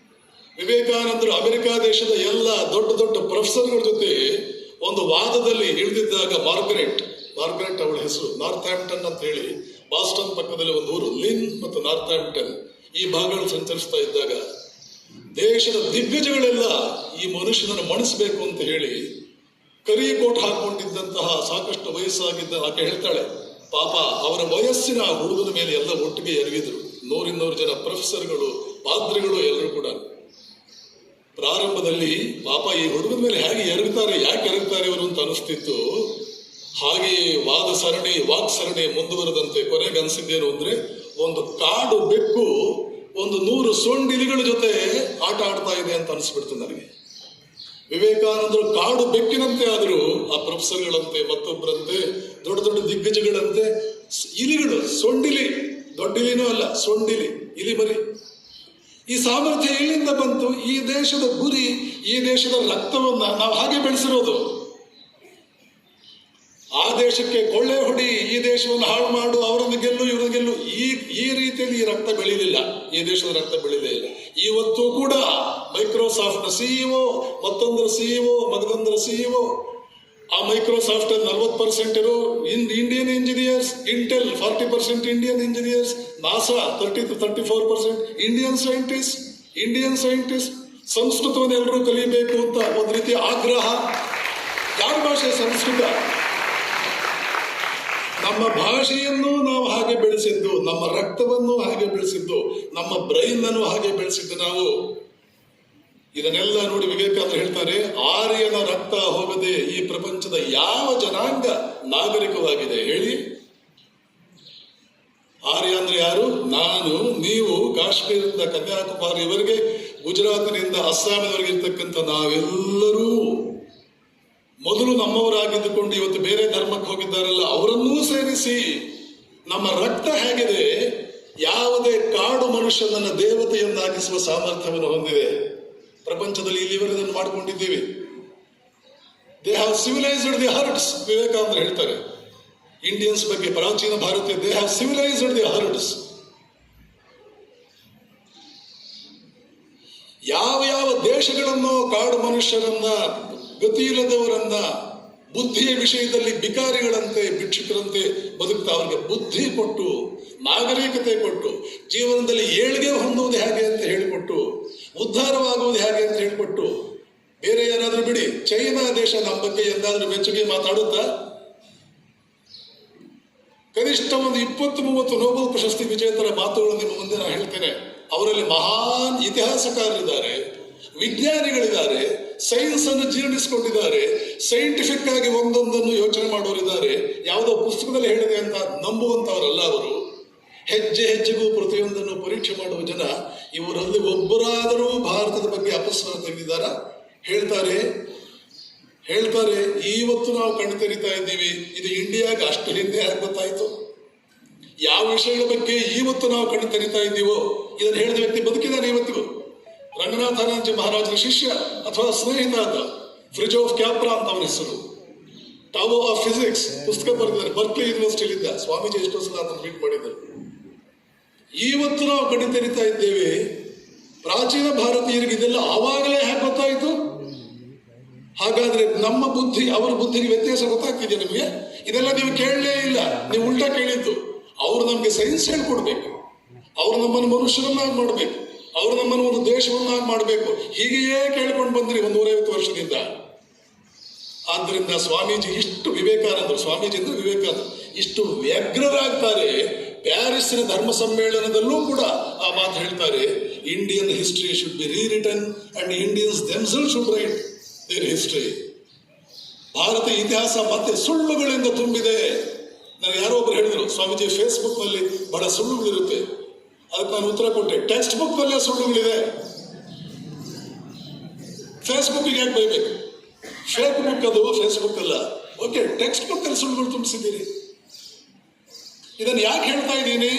ವಿವೇಕಾನಂದರು ಅಮೆರಿಕ ದೇಶದ ಎಲ್ಲ ದೊಡ್ಡ ದೊಡ್ಡ ಪ್ರೊಫೆಸರ್ಗಳ ಜೊತೆ ಒಂದು ವಾದದಲ್ಲಿ ಇಳಿದಿದ್ದಾಗ, ಮಾರ್ಗರೆಟ್ ಅವಳ ಹೆಸರು, ನಾರ್ತ್ ಆಂಪ್ಟನ್ ಅಂತ ಹೇಳಿ, ಬಾಸ್ಟನ್ ಪಕ್ಕದಲ್ಲಿ ಒಂದು ಊರು, ಲಿನ್ ಮತ್ತು ನಾರ್ತ್ ಆಂಪ್ಟನ್, ಈ ಭಾಗಗಳು ಸಂಚರಿಸ್ತಾ ಇದ್ದಾಗ ದೇಶದ ದಿಗ್ಗಜಗಳೆಲ್ಲ ಈ ಮನುಷ್ಯನನ್ನು ಮಣಿಸಬೇಕು ಅಂತ ಹೇಳಿ ಕರಿ ಕೋಟ್ ಹಾಕೊಂಡಿದ್ದಂತಹ ಸಾಕಷ್ಟು ವಯಸ್ಸಾಗಿದ್ದ ಆಕೆ ಹೇಳ್ತಾಳೆ, ಪಾಪ ಅವರ ವಯಸ್ಸಿನ ಹುಡುಗನ ಮೇಲೆ ಎಲ್ಲ ಒಟ್ಟಿಗೆ ಎರಗಿದ್ರು. 100 ಜನ ಪ್ರೊಫೆಸರ್ಗಳು, ಪಾದ್ರಿಗಳು ಎಲ್ಲರೂ ಕೂಡ. ಪ್ರಾರಂಭದಲ್ಲಿ ಪಾಪ ಈ ಹುಡುಗನ ಮೇಲೆ ಹೇಗೆ ಎರಗುತ್ತಾರೆ, ಯಾಕೆ ಎರಗುತ್ತಾರೆ ಇವರು ಅಂತ ಅನಿಸ್ತಿತ್ತು. ಹಾಗೆಯೇ ವಾಕ್ ಸರಣಿ ಮುಂದುವರೆದಂತೆ ಕೊನೆಗೆ ಅನಿಸಿದ್ದೇನು ಅಂದ್ರೆ, ಒಂದು ಕಾಡು ಬೆಕ್ಕು ಒಂದು 100 ಸೊಂಡಿಲಿಗಳ ಜೊತೆ ಆಟ ಆಡ್ತಾ ಇದೆ ಅಂತ ಅನಿಸ್ಬಿಡ್ತು ನನಗೆ. ವಿವೇಕಾನಂದರು ಕಾಡು ಬೆಕ್ಕಿನಂತೆ ಆದರೂ ಆ ಪ್ರೊಫೆಸರ್ಗಳಂತೆ, ಮತ್ತೊಬ್ಬರಂತೆ, ದೊಡ್ಡ ದೊಡ್ಡ ದಿಗ್ಗಜಗಳಂತೆ ಇಲಿಗಳು, ಸೊಂಡಿಲಿ, ದೊಡ್ಡ ಇಲಿನೂ ಅಲ್ಲ, ಸೊಂಡಿಲಿ, ಇಲಿ ಮರಿ. ಈ ಸಾಮರ್ಥ್ಯ ಎಲ್ಲಿಂದ ಬಂತು? ಈ ದೇಶದ ಗುರಿ, ಈ ದೇಶದ ರಕ್ತವನ್ನ ನಾವು ಹಾಗೆ ಬೆಳೆಸಿರೋದು. ಆ ದೇಶಕ್ಕೆ ಕೊಳ್ಳೆ ಹೊಡಿ, ಈ ದೇಶವನ್ನು ಹಾಳು ಮಾಡು, ಅವರನ್ನು ಗೆಲ್ಲು ಇವರನ್ನು ಗೆಲ್ಲು, ಈ ರೀತಿಯಲ್ಲಿ ಈ ರಕ್ತ ಬೆಳೀಲಿಲ್ಲ. ಈ ದೇಶದ ರಕ್ತ ಬೆಳೀಲೇ ಇಲ್ಲ. ಇವತ್ತು ಕೂಡ ಮೈಕ್ರೋಸಾಫ್ಟ್ ಸಿಇಒ, ಮತ್ತೊಂದರ ಸಿಇಒ, ಮಗದೊಂದರ ಸಿಇಒ, ಆ ಮೈಕ್ರೋಸಾಫ್ಟ್ ಅಲ್ಲಿ 40% ಇರೋ Indian engineers, Intel 40% Indian engineers, NASA 30-34% Indian scientist. ಸಂಸ್ಕೃತವನ್ನು ಎಲ್ಲರೂ ಕಲಿಬೇಕು ಅಂತ ಒಂದು ರೀತಿಯ ಆಗ್ರಹ. ಯಾರ ಭಾಷೆ ಸಂಸ್ಕೃತ? ನಮ್ಮ ಭಾಷೆಯನ್ನು ನಾವು ಹಾಗೆ ಬೆಳೆಸಿದ್ದು, ನಮ್ಮ ರಕ್ತವನ್ನು ಹಾಗೆ ಬೆಳೆಸಿದ್ದು, ನಮ್ಮ ಬ್ರೈನ್ ಅನ್ನು ಹಾಗೆ ಬೆಳೆಸಿದ್ದು ನಾವು. ಇದನ್ನೆಲ್ಲ ನೋಡಿ ವಿವೇಕಾನಂದರು ಹೇಳ್ತಾರೆ, ಆರ್ಯನ ರಕ್ತ ಹೋಗದೆ ಈ ಪ್ರಪಂಚದ ಯಾವ ಜನಾಂಗ ನಾಗರಿಕವಾಗಿದೆ ಹೇಳಿ? ಆರ್ಯ ಅಂದ್ರೆ ಯಾರು? ನಾನು, ನೀವು, ಕಾಶ್ಮೀರದಿಂದ ಕನ್ಯಾಕುಮಾರಿಯವರೆಗೆ, ಗುಜರಾತಿನಿಂದ ಅಸ್ಸಾಮಿನವರೆಗೆ ಇರ್ತಕ್ಕಂಥ ನಾವೆಲ್ಲರೂ ಮೊದಲು ನಮ್ಮವರಾಗಿದ್ದುಕೊಂಡು ಇವತ್ತು ಬೇರೆ ಧರ್ಮಕ್ಕೆ ಹೋಗಿದ್ದಾರಲ್ಲ, ಅವರನ್ನೂ ಸೇರಿಸಿ ನಮ್ಮ ರಕ್ತ ಹೇಗಿದೆ? ಯಾವುದೇ ಕಾಡು ಮನುಷ್ಯನನ್ನ ದೇವತೆಯನ್ನಾಗಿಸುವ ಸಾಮರ್ಥ್ಯವನ್ನು ಹೊಂದಿದೆ ಪ್ರಪಂಚದಲ್ಲಿ. ಇಲ್ಲಿವರೆಗೆ ಮಾಡಿಕೊಂಡಿದ್ದೀವಿ. They have civilised the herds. ವಿವೇಕಾನಂದರು ಹೇಳ್ತಾರೆ ಇಂಡಿಯನ್ಸ್ ಬಗ್ಗೆ, ಪ್ರಾಚೀನ ಭಾರತೀಯ, ದೇ ಹ್ಯಾವ್ ಸಿವಿಲೈಸ್ಡ್ ದಿ ಹರ್ಡ್ಸ್. ಯಾವ ದೇಶಗಳನ್ನು ಕಾಡು ಮನುಷ್ಯರನ್ನ, ಗತಿಯಿಲ್ಲದವರನ್ನ, ಬುದ್ಧಿಯ ವಿಷಯದಲ್ಲಿ ಬಿಕಾರಿಗಳಂತೆ, ಭಿಕ್ಷುಕರಂತೆ ಬದುಕ್ತಾ ಅವರಿಗೆ ಬುದ್ಧಿ ಕೊಟ್ಟು, ನಾಗರಿಕತೆ ಕೊಟ್ಟು, ಜೀವನದಲ್ಲಿ ಏಳ್ಗೆ ಹೊಂದುವುದು ಹೇಗೆ ಅಂತ ಹೇಳಿಕೊಟ್ಟು, ಉದ್ಧಾರವಾಗುವುದು ಹೇಗೆ ಅಂತ ಹೇಳಿಕೊಟ್ಟು, ಬೇರೆ ಏನಾದ್ರೂ ಬಿಡಿ, ಚೈನಾ ದೇಶ ನಮ್ಮ ಬಗ್ಗೆ ಎಂದಾದ್ರೂ ಮೆಚ್ಚುಗೆ ಮಾತಾಡುತ್ತಾ? ಕನಿಷ್ಠ ಒಂದು 20-30 ನೋಬೆಲ್ ಪ್ರಶಸ್ತಿ ವಿಜೇತರ ಮಾತುಗಳನ್ನು ನಿಮ್ಮ ಮುಂದೆ ನಾನು ಹೇಳ್ತೇನೆ. ಅವರಲ್ಲಿ ಮಹಾನ್ ಇತಿಹಾಸಕಾರರಿದ್ದಾರೆ, ವಿಜ್ಞಾನಿಗಳಿದ್ದಾರೆ, ಸೈನ್ಸ್ ಅನ್ನು ಜೀರ್ಣಿಸಿಕೊಂಡಿದ್ದಾರೆ, ಸೈಂಟಿಫಿಕ್ ಆಗಿ ಒಂದೊಂದನ್ನು ಯೋಚನೆ ಮಾಡೋರಿದ್ದಾರೆ. ಯಾವುದೋ ಪುಸ್ತಕದಲ್ಲಿ ಹೇಳಿದೆ ಅಂತ ನಂಬುವಂತವರಲ್ಲ ಅವರು. ಹೆಜ್ಜೆ ಹೆಜ್ಜೆಗೂ ಪ್ರತಿಯೊಂದನ್ನು ಪರೀಕ್ಷೆ ಮಾಡುವ ಜನ. ಇವರಲ್ಲಿ ಒಬ್ಬರಾದರೂ ಭಾರತದ ಬಗ್ಗೆ ಅಪಸ್ವರ ತೆಗೆದಿದ್ದಾರ? ಹೇಳ್ತಾರೆ ಇವತ್ತು ನಾವು ಕಣ್ಣು ತೆರಿತಾ ಇದ್ದೀವಿ. ಇದು ಇಂಡಿಯಾಗೆ ಅಷ್ಟು ಹಿಂದೆ ಆಗಿ ಗೊತ್ತಾಯ್ತು. ಯಾವ ವಿಷಯಗಳ ಬಗ್ಗೆ ಇವತ್ತು ನಾವು ಕಣ್ಣು ತೆರಿತಾ ಇದ್ದೀವೋ ಇದನ್ನು ಹೇಳಿದ ವ್ಯಕ್ತಿ ಬದುಕಿದ್ದಾನೆ ಇವತ್ತಿಗೂ. ರಂಗನಾಥಾನಂದಜಿ ಮಹಾರಾಜರ ಶಿಷ್ಯ ಅಥವಾ ಸ್ನೇಹಿತ ಅಂತ ಫ್ರಿಜೋಫ್ ಕ್ಯಾಪ್ರಾ ಅಂತ ಅವನ ಹೆಸರು. ಟಾವೋ ಆಫ್ ಫಿಸಿಕ್ಸ್ ಪುಸ್ತಕ ಬರೆದಿದ್ದಾರೆ. ಬರ್ಕ್ಲಿ ಯೂನಿವರ್ಸಿಟಿಲಿದ್ದ ಸ್ವಾಮೀಜಿ ಎಷ್ಟೋ ಸಲ ಅದನ್ನು ಮೀಟ್ ಮಾಡಿದ್ದಾರೆ. ಇವತ್ತು ನಾವು ಕಣ್ಣು ತೆರಿತಾ ಇದ್ದೇವೆ. ಪ್ರಾಚೀನ ಭಾರತೀಯರಿಗೆ ಇದೆಲ್ಲ ಆವಾಗಲೇ ಹೇಗೆ ಗೊತ್ತಾಯಿತು? ಹಾಗಾದ್ರೆ ನಮ್ಮ ಬುದ್ಧಿ ಅವರ ಬುದ್ಧಿಗೆ ವ್ಯತ್ಯಾಸ ಗೊತ್ತಾಗ್ತಿದೆ ನಿಮಗೆ? ಇದೆಲ್ಲ ನೀವು ಕೇಳಲೇ ಇಲ್ಲ, ನೀವು ಉಲ್ಟಾ ಕೇಳಿದ್ದು. ಅವರು ನಮಗೆ ಸೈನ್ಸ್ ಹೇಳ್ಕೊಡ್ಬೇಕು, ಅವರು ನಮ್ಮನ್ನು ಮನುಷ್ಯರನ್ನಾಗಿ ಮಾಡಬೇಕು, ಅವರು ನಮ್ಮನ್ನು ಒಂದು ದೇಶವನ್ನಾಗಿ ಮಾಡಬೇಕು. ಹೀಗೆಯೇ ಕೇಳ್ಕೊಂಡು ಬಂದ್ರಿ 150 ವರ್ಷದಿಂದ. ಆದ್ದರಿಂದ ಸ್ವಾಮೀಜಿ ಸ್ವಾಮೀಜಿ ಅಂದ್ರೆ ವಿವೇಕಾನಂದರು ಇಷ್ಟು ವ್ಯಗ್ರರಾಗ್ತಾರೆ. ಪ್ಯಾರಿಸ್ಸಿನ ಧರ್ಮ ಸಮ್ಮೇಳನದಲ್ಲೂ ಕೂಡ ಆ ಮಾತು ಹೇಳ್ತಾರೆ, Indian history should be rewritten and Indians themselves should write their history. ಭಾರತೀಯ ಇತಿಹಾಸ ಮತ್ತೆ ಸುಳ್ಳುಗಳಿಂದ ತುಂಬಿದೆ. ನನಗೆ ಯಾರೋ ಒಬ್ರು ಹೇಳಿದ್ರು, ಸ್ವಾಮೀಜಿ ಫೇಸ್ಬುಕ್ ನಲ್ಲಿ ಬಹಳ ಸುಳ್ಳುಗಳಿರುತ್ತೆ. ಅದಕ್ಕೆ ನಾನು ಉತ್ತರ ಕೊಟ್ಟೆ, ಟೆಕ್ಸ್ಟ್ ಬುಕ್ ನಲ್ಲೇ ಸುಳ್ಳುಗಳಿದೆ. ಫೇಸ್ಬುಕ್ಗೆ ಯಾಕೆ ಬೈಬೇಕು? ಫೇಕ್ ಬುಕ್ ಅದು, ಫೇಸ್ಬುಕ್ ಅಲ್ಲ. ಓಕೆ, ಟೆಕ್ಸ್ಟ್ ಬುಕ್ ಅಲ್ಲಿ ಸುಳ್ಳುಗಳು ತುಂಬಿಸಿದ್ದೀರಿ. ಇದನ್ನು ಯಾಕೆ ಹೇಳ್ತಾ ಇದ್ದೀನಿ?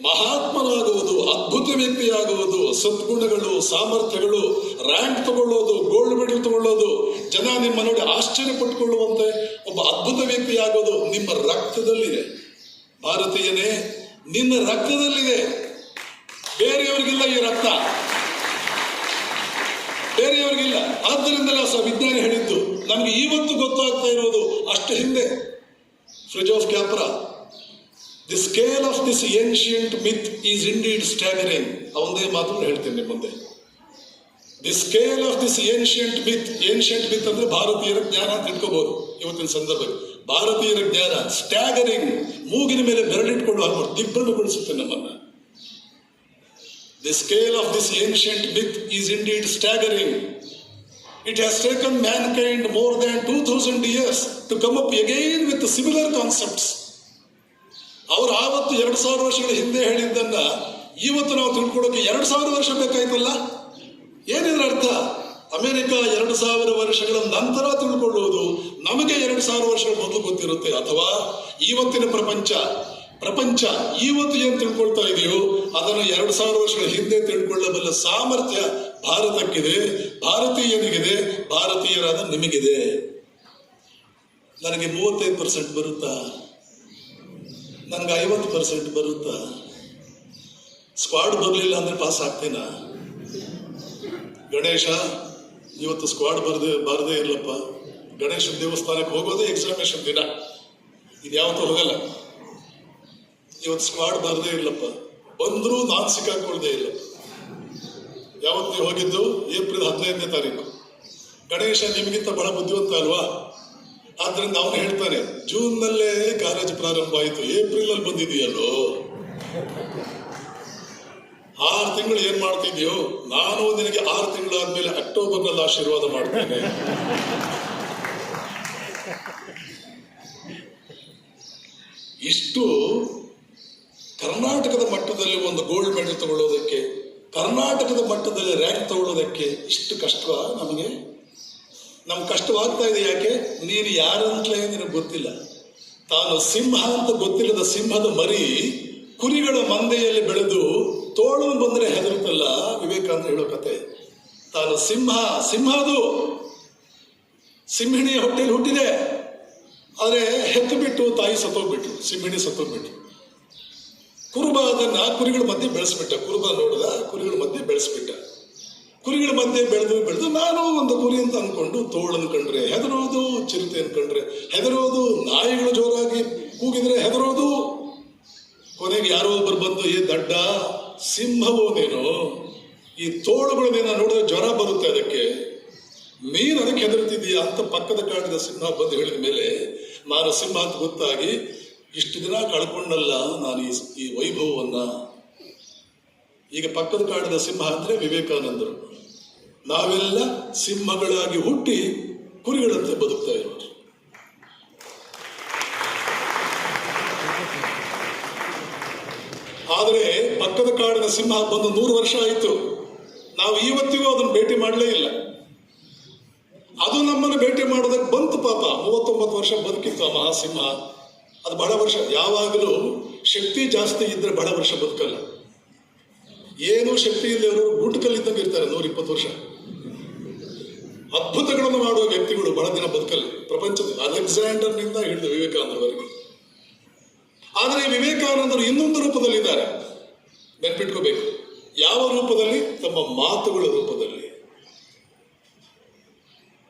ಮಹಾತ್ಮನಾಗುವುದು, ಅದ್ಭುತ ವ್ಯಕ್ತಿಯಾಗುವುದು, ಸದ್ಗುಣಗಳು, ಸಾಮರ್ಥ್ಯಗಳು, ರ್ಯಾಂಕ್ ತಗೊಳ್ಳೋದು, ಗೋಲ್ಡ್ ಮೆಡಲ್ ತಗೊಳ್ಳೋದು, ಜನ ನಿಮ್ಮ ನೋಡಿ ಆಶ್ಚರ್ಯ ಪಟ್ಟುಕೊಳ್ಳುವಂತೆ ಒಬ್ಬ ಅದ್ಭುತ ವ್ಯಕ್ತಿಯಾಗೋದು ನಿಮ್ಮ ರಕ್ತದಲ್ಲಿದೆ. ಭಾರತೀಯನೇ, ನಿನ್ನ ರಕ್ತದಲ್ಲಿದೆ. ಬೇರೆಯವರಿಗಿಲ್ಲ ಈ ರಕ್ತ, ಬೇರೆಯವರಿಗಿಲ್ಲ. ಆದ್ದರಿಂದಲೇ ವಿಜ್ಞಾನಿ ಹೇಳಿದ್ದು ನಮ್ಗೆ ಇವತ್ತು ಗೊತ್ತಾಗ್ತಾ ಇರೋದು ಅಷ್ಟು ಹಿಂದೆ. Fritjof Capra, the scale of this ancient myth is indeed staggering. ಅವಂದೇ ಮಾತು ಹೇಳ್ತೇನೆ ನಿಮ್ಮ ಮುಂದೆ. The scale of this ancient myth ಅಂದ್ರೆ ಭಾರತೀಯರ ಜ್ಞಾನ ಅಂತ ಇಟ್ಕೋಬಹುದು ಇವತ್ತಿನ ಸಂದರ್ಭದಲ್ಲಿ. ಭಾರತೀಯರ ಜ್ಞಾನ ಸ್ಟ್ಯಾಗರಿಂಗ್, ಮೂಗಿನ ಮೇಲೆ ಬೆರಳಿಟ್ಕೊಂಡು ಹಾಕೊಂಡು ದಿಗ್ಭ್ರಮೆಗೊಳಿಸುತ್ತೆ ನಮ್ಮನ್ನ. The scale of this ancient myth is indeed staggering. It has taken mankind more than 2000 years to come up again with similar concepts. ಅವರು ಆವತ್ತು 2000 ವರ್ಷಗಳ ಹಿಂದೆ ಹೇಳಿದ್ದನ್ನ ಇವತ್ತು ನಾವು ತಿಳ್ಕೊಳ್ಳೋಕೆ 2000 ವರ್ಷ ಬೇಕಾಯ್ತಲ್ಲ. ಏನಿದ್ರ ಅರ್ಥ? ಅಮೆರಿಕ 2000 ವರ್ಷಗಳ ನಂತರ ತಿಳ್ಕೊಳ್ಳುವುದು ನಮಗೆ 2000 ವರ್ಷಗಳ ಮೊದಲು ಗೊತ್ತಿರುತ್ತೆ. ಅಥವಾ ಇವತ್ತಿನ ಪ್ರಪಂಚ ಇವತ್ತು ಏನು ತಿಳ್ಕೊಳ್ತಾ ಇದೆಯೋ ಅದನ್ನು 2000 ವರ್ಷಗಳ ಹಿಂದೆ ತಿಳ್ಕೊಳ್ಳಬಲ್ಲ ಸಾಮರ್ಥ್ಯ ಭಾರತಕ್ಕಿದೆ, ಭಾರತೀಯನಿಗಿದೆ, ಭಾರತೀಯರಾದ ನಿಮಗಿದೆ. ನನಗೆ 35% ಬರುತ್ತಾ, ನನಗೆ 50% ಬರುತ್ತಾ? ಸ್ಕ್ವಾಡ್ ಬರಲಿಲ್ಲ ಅಂದ್ರೆ ಪಾಸ್ ಆಗ್ತೀನಾ? ಗಣೇಶ ಇವತ್ತು ಸ್ಕ್ವಾಡ್ ಬಾರದೇ ಇರ್ಲಪ್ಪ, ಗಣೇಶನ ದೇವಸ್ಥಾನಕ್ಕೆ ಹೋಗೋದೇ ಎಕ್ಸಾಮಿನೇಷನ್ ದಿನ, ಇದ್ಯಾವತ್ತೂ ಹೋಗಲ್ಲ. ಇವತ್ತು ಸ್ಕ್ವಾಡ್ ಬಾರದೇ ಇರ್ಲಪ್ಪ, ಬಂದರೂ ನಾನು ಸಿಕ್ಕಾಕೊಳ್ದೇ ಇಲ್ಲ. ಯಾವತ್ತು ನೀವು ಹೋಗಿದ್ದು? ಏಪ್ರಿಲ್ 15ನೇ ತಾರೀಕು. ಗಣೇಶ ನಿಮಗಿಂತ ಬಹಳ ಬುದ್ಧಿವಂತ ಅಲ್ವಾ? ಆದ್ರಿಂದ ಅವನು ಹೇಳ್ತಾನೆ, ಜೂನ್ನಲ್ಲೇ ಕಾಲೇಜ್ ಪ್ರಾರಂಭ ಆಯಿತು, ಏಪ್ರಿಲ್ ಅಲ್ಲಿ ಬಂದಿದೆಯಲ್ಲೋ, 6 ತಿಂಗಳು ಏನ್ ಮಾಡ್ತಿದ್ಯೋ? ನಾನು ನಿನಗೆ 6 ತಿಂಗಳಾದ್ಮೇಲೆ ಅಕ್ಟೋಬರ್ನಲ್ಲಿ ಆಶೀರ್ವಾದ ಮಾಡ್ತೇನೆ. ಇಷ್ಟು ಕರ್ನಾಟಕದ ಮಟ್ಟದಲ್ಲಿ ಒಂದು ಗೋಲ್ಡ್ ಮೆಡಲ್ ತಗೊಳ್ಳೋದಕ್ಕೆ, ಕರ್ನಾಟಕದ ಮಟ್ಟದಲ್ಲಿ ರ್ಯಾಂಕ್ ತಗೊಳ್ಳೋದಕ್ಕೆ ಇಷ್ಟು ಕಷ್ಟವಾ ನಮಗೆ? ನಮ್ಗೆ ಕಷ್ಟವಾಗ್ತಾ ಇದೆ. ಯಾಕೆ? ನೀನು ಯಾರಂತಲೇ ನಿನಗೆ ಗೊತ್ತಿಲ್ಲ. ತಾನು ಸಿಂಹ ಅಂತ ಗೊತ್ತಿಲ್ಲದ ಸಿಂಹದ ಮರಿ ಕುರಿಗಳ ಮಂದೆಯಲ್ಲಿ ಬೆಳೆದು ತೋಳು ಬಂದರೆ ಹೆದರುತ್ತಲ್ಲ, ವಿವೇಕಾನಂದ ಹೇಳೋ ಕತೆ. ತಾನು ಸಿಂಹ ಅದು ಸಿಂಹಿಣಿಯ ಹೊಟ್ಟೆಯಲ್ಲಿ ಹುಟ್ಟಿದೆ, ಆದರೆ ಹೆತ್ತು ಬಿಟ್ಟು ತಾಯಿ ಸತ್ತೋಗ್ಬಿಟ್ರು, ಸಿಂಹಿಣಿ ಸತ್ತೋಗ್ಬಿಟ್ರು. ಕುರುಬ ಅದನ್ನ ಕುರಿಗಳ ಮಧ್ಯೆ ಬೆಳೆಸ್ಬಿಟ್ಟ. ಕುರುಬ ನೋಡಿದ, ಕುರಿಗಳ ಮಧ್ಯೆ ಬೆಳೆಸ್ಬಿಟ್ಟ. ಕುರಿಗಳ ಮಧ್ಯೆ ಬೆಳೆದು ನಾನು ಒಂದು ಕುರಿ ಅಂತ ಅನ್ಕೊಂಡು ತೋಳನ್ನು ಕಂಡ್ರೆ ಹೆದರೋದು, ಚಿರತೆ ಅನ್ಕೊಂಡ್ರೆ ಹೆದರೋದು, ನಾಯಿಗಳು ಜೋರಾಗಿ ಕೂಗಿದ್ರೆ ಹೆದರೋದು. ಕೊನೆಗೆ ಯಾರೋ ಒಬ್ಬರು ಬಂದು, ಏ ದಡ್ಡ ಸಿಂಹವೋ ನೀನು, ಈ ತೋಳುಗಳನ್ನೇನ ನೋಡಿದ್ರೆ ಜ್ವರ ಬರುತ್ತೆ ಅದಕ್ಕೆ, ನೀನು ಅದಕ್ಕೆ ಹೆದರ್ತಿದ್ದೀಯಾ ಅಂತ ಪಕ್ಕದ ಕಾಡಿದ ಸಿಂಹ ಬಂದು ಹೇಳಿದ ಮೇಲೆ ನಾನು ಸಿಂಹ ಅಂತ ಗೊತ್ತಾಗಿ ಇಷ್ಟು ದಿನ ಕಳ್ಕೊಂಡಲ್ಲ ನಾನು ಈ ವೈಭವವನ್ನ. ಈಗ ಪಕ್ಕದ ಕಾಡಿದ ಸಿಂಹ ಅಂದ್ರೆ ವಿವೇಕಾನಂದರು. ನಾವೆಲ್ಲ ಸಿಂಹಗಳಾಗಿ ಹುಟ್ಟಿ ಕುರಿಗಳಂತೆ ಬದುಕ್ತಾ ಇರೋರು. ಆದರೆ ಪಕ್ಕದ ಕಾಡಿನ ಸಿಂಹ ಬಂದು 100 ವರ್ಷ ಆಯಿತು, ನಾವು ಇವತ್ತಿಗೂ ಅದನ್ನು ಭೇಟಿ ಮಾಡಲೇ ಇಲ್ಲ. ಅದು ನಮ್ಮನ್ನು ಭೇಟಿ ಮಾಡೋದಕ್ಕೆ ಬಂತು ಪಾಪ. 39 ವರ್ಷ ಬದುಕಿತ್ತು ಆ ಮಹಾಸಿಂಹ. ಅದು ಬಹಳ ವರ್ಷ, ಯಾವಾಗಲೂ ಶಕ್ತಿ ಜಾಸ್ತಿ ಇದ್ರೆ ಬಹಳ ವರ್ಷ ಬದುಕಲ್ಲ. ಏನೂ ಶಕ್ತಿ ಇಲ್ಲವರು ಗುಂಟುಕಲ್ಲಿದ್ದಂಗೆ ಇರ್ತಾರೆ 120 ವರ್ಷ. ಅದ್ಭುತಗಳನ್ನು ಮಾಡುವ ವ್ಯಕ್ತಿಗಳು ಬಹಳ ದಿನ ಬದುಕಲ್ಲ. ಪ್ರಪಂಚದ ಅಲೆಕ್ಸಾಂಡರ್ನಿಂದ ಹಿಡಿದು ವಿವೇಕಾನಂದರವರೆಗೆ. ಆದರೆ ವಿವೇಕಾನಂದರು ಇನ್ನೊಂದು ರೂಪದಲ್ಲಿದ್ದಾರೆ, ನೆನ್ಪಿಟ್ಕೋಬೇಕು. ಯಾವ ರೂಪದಲ್ಲಿ? ತಮ್ಮ ಮಾತುಗಳ ರೂಪದಲ್ಲಿ.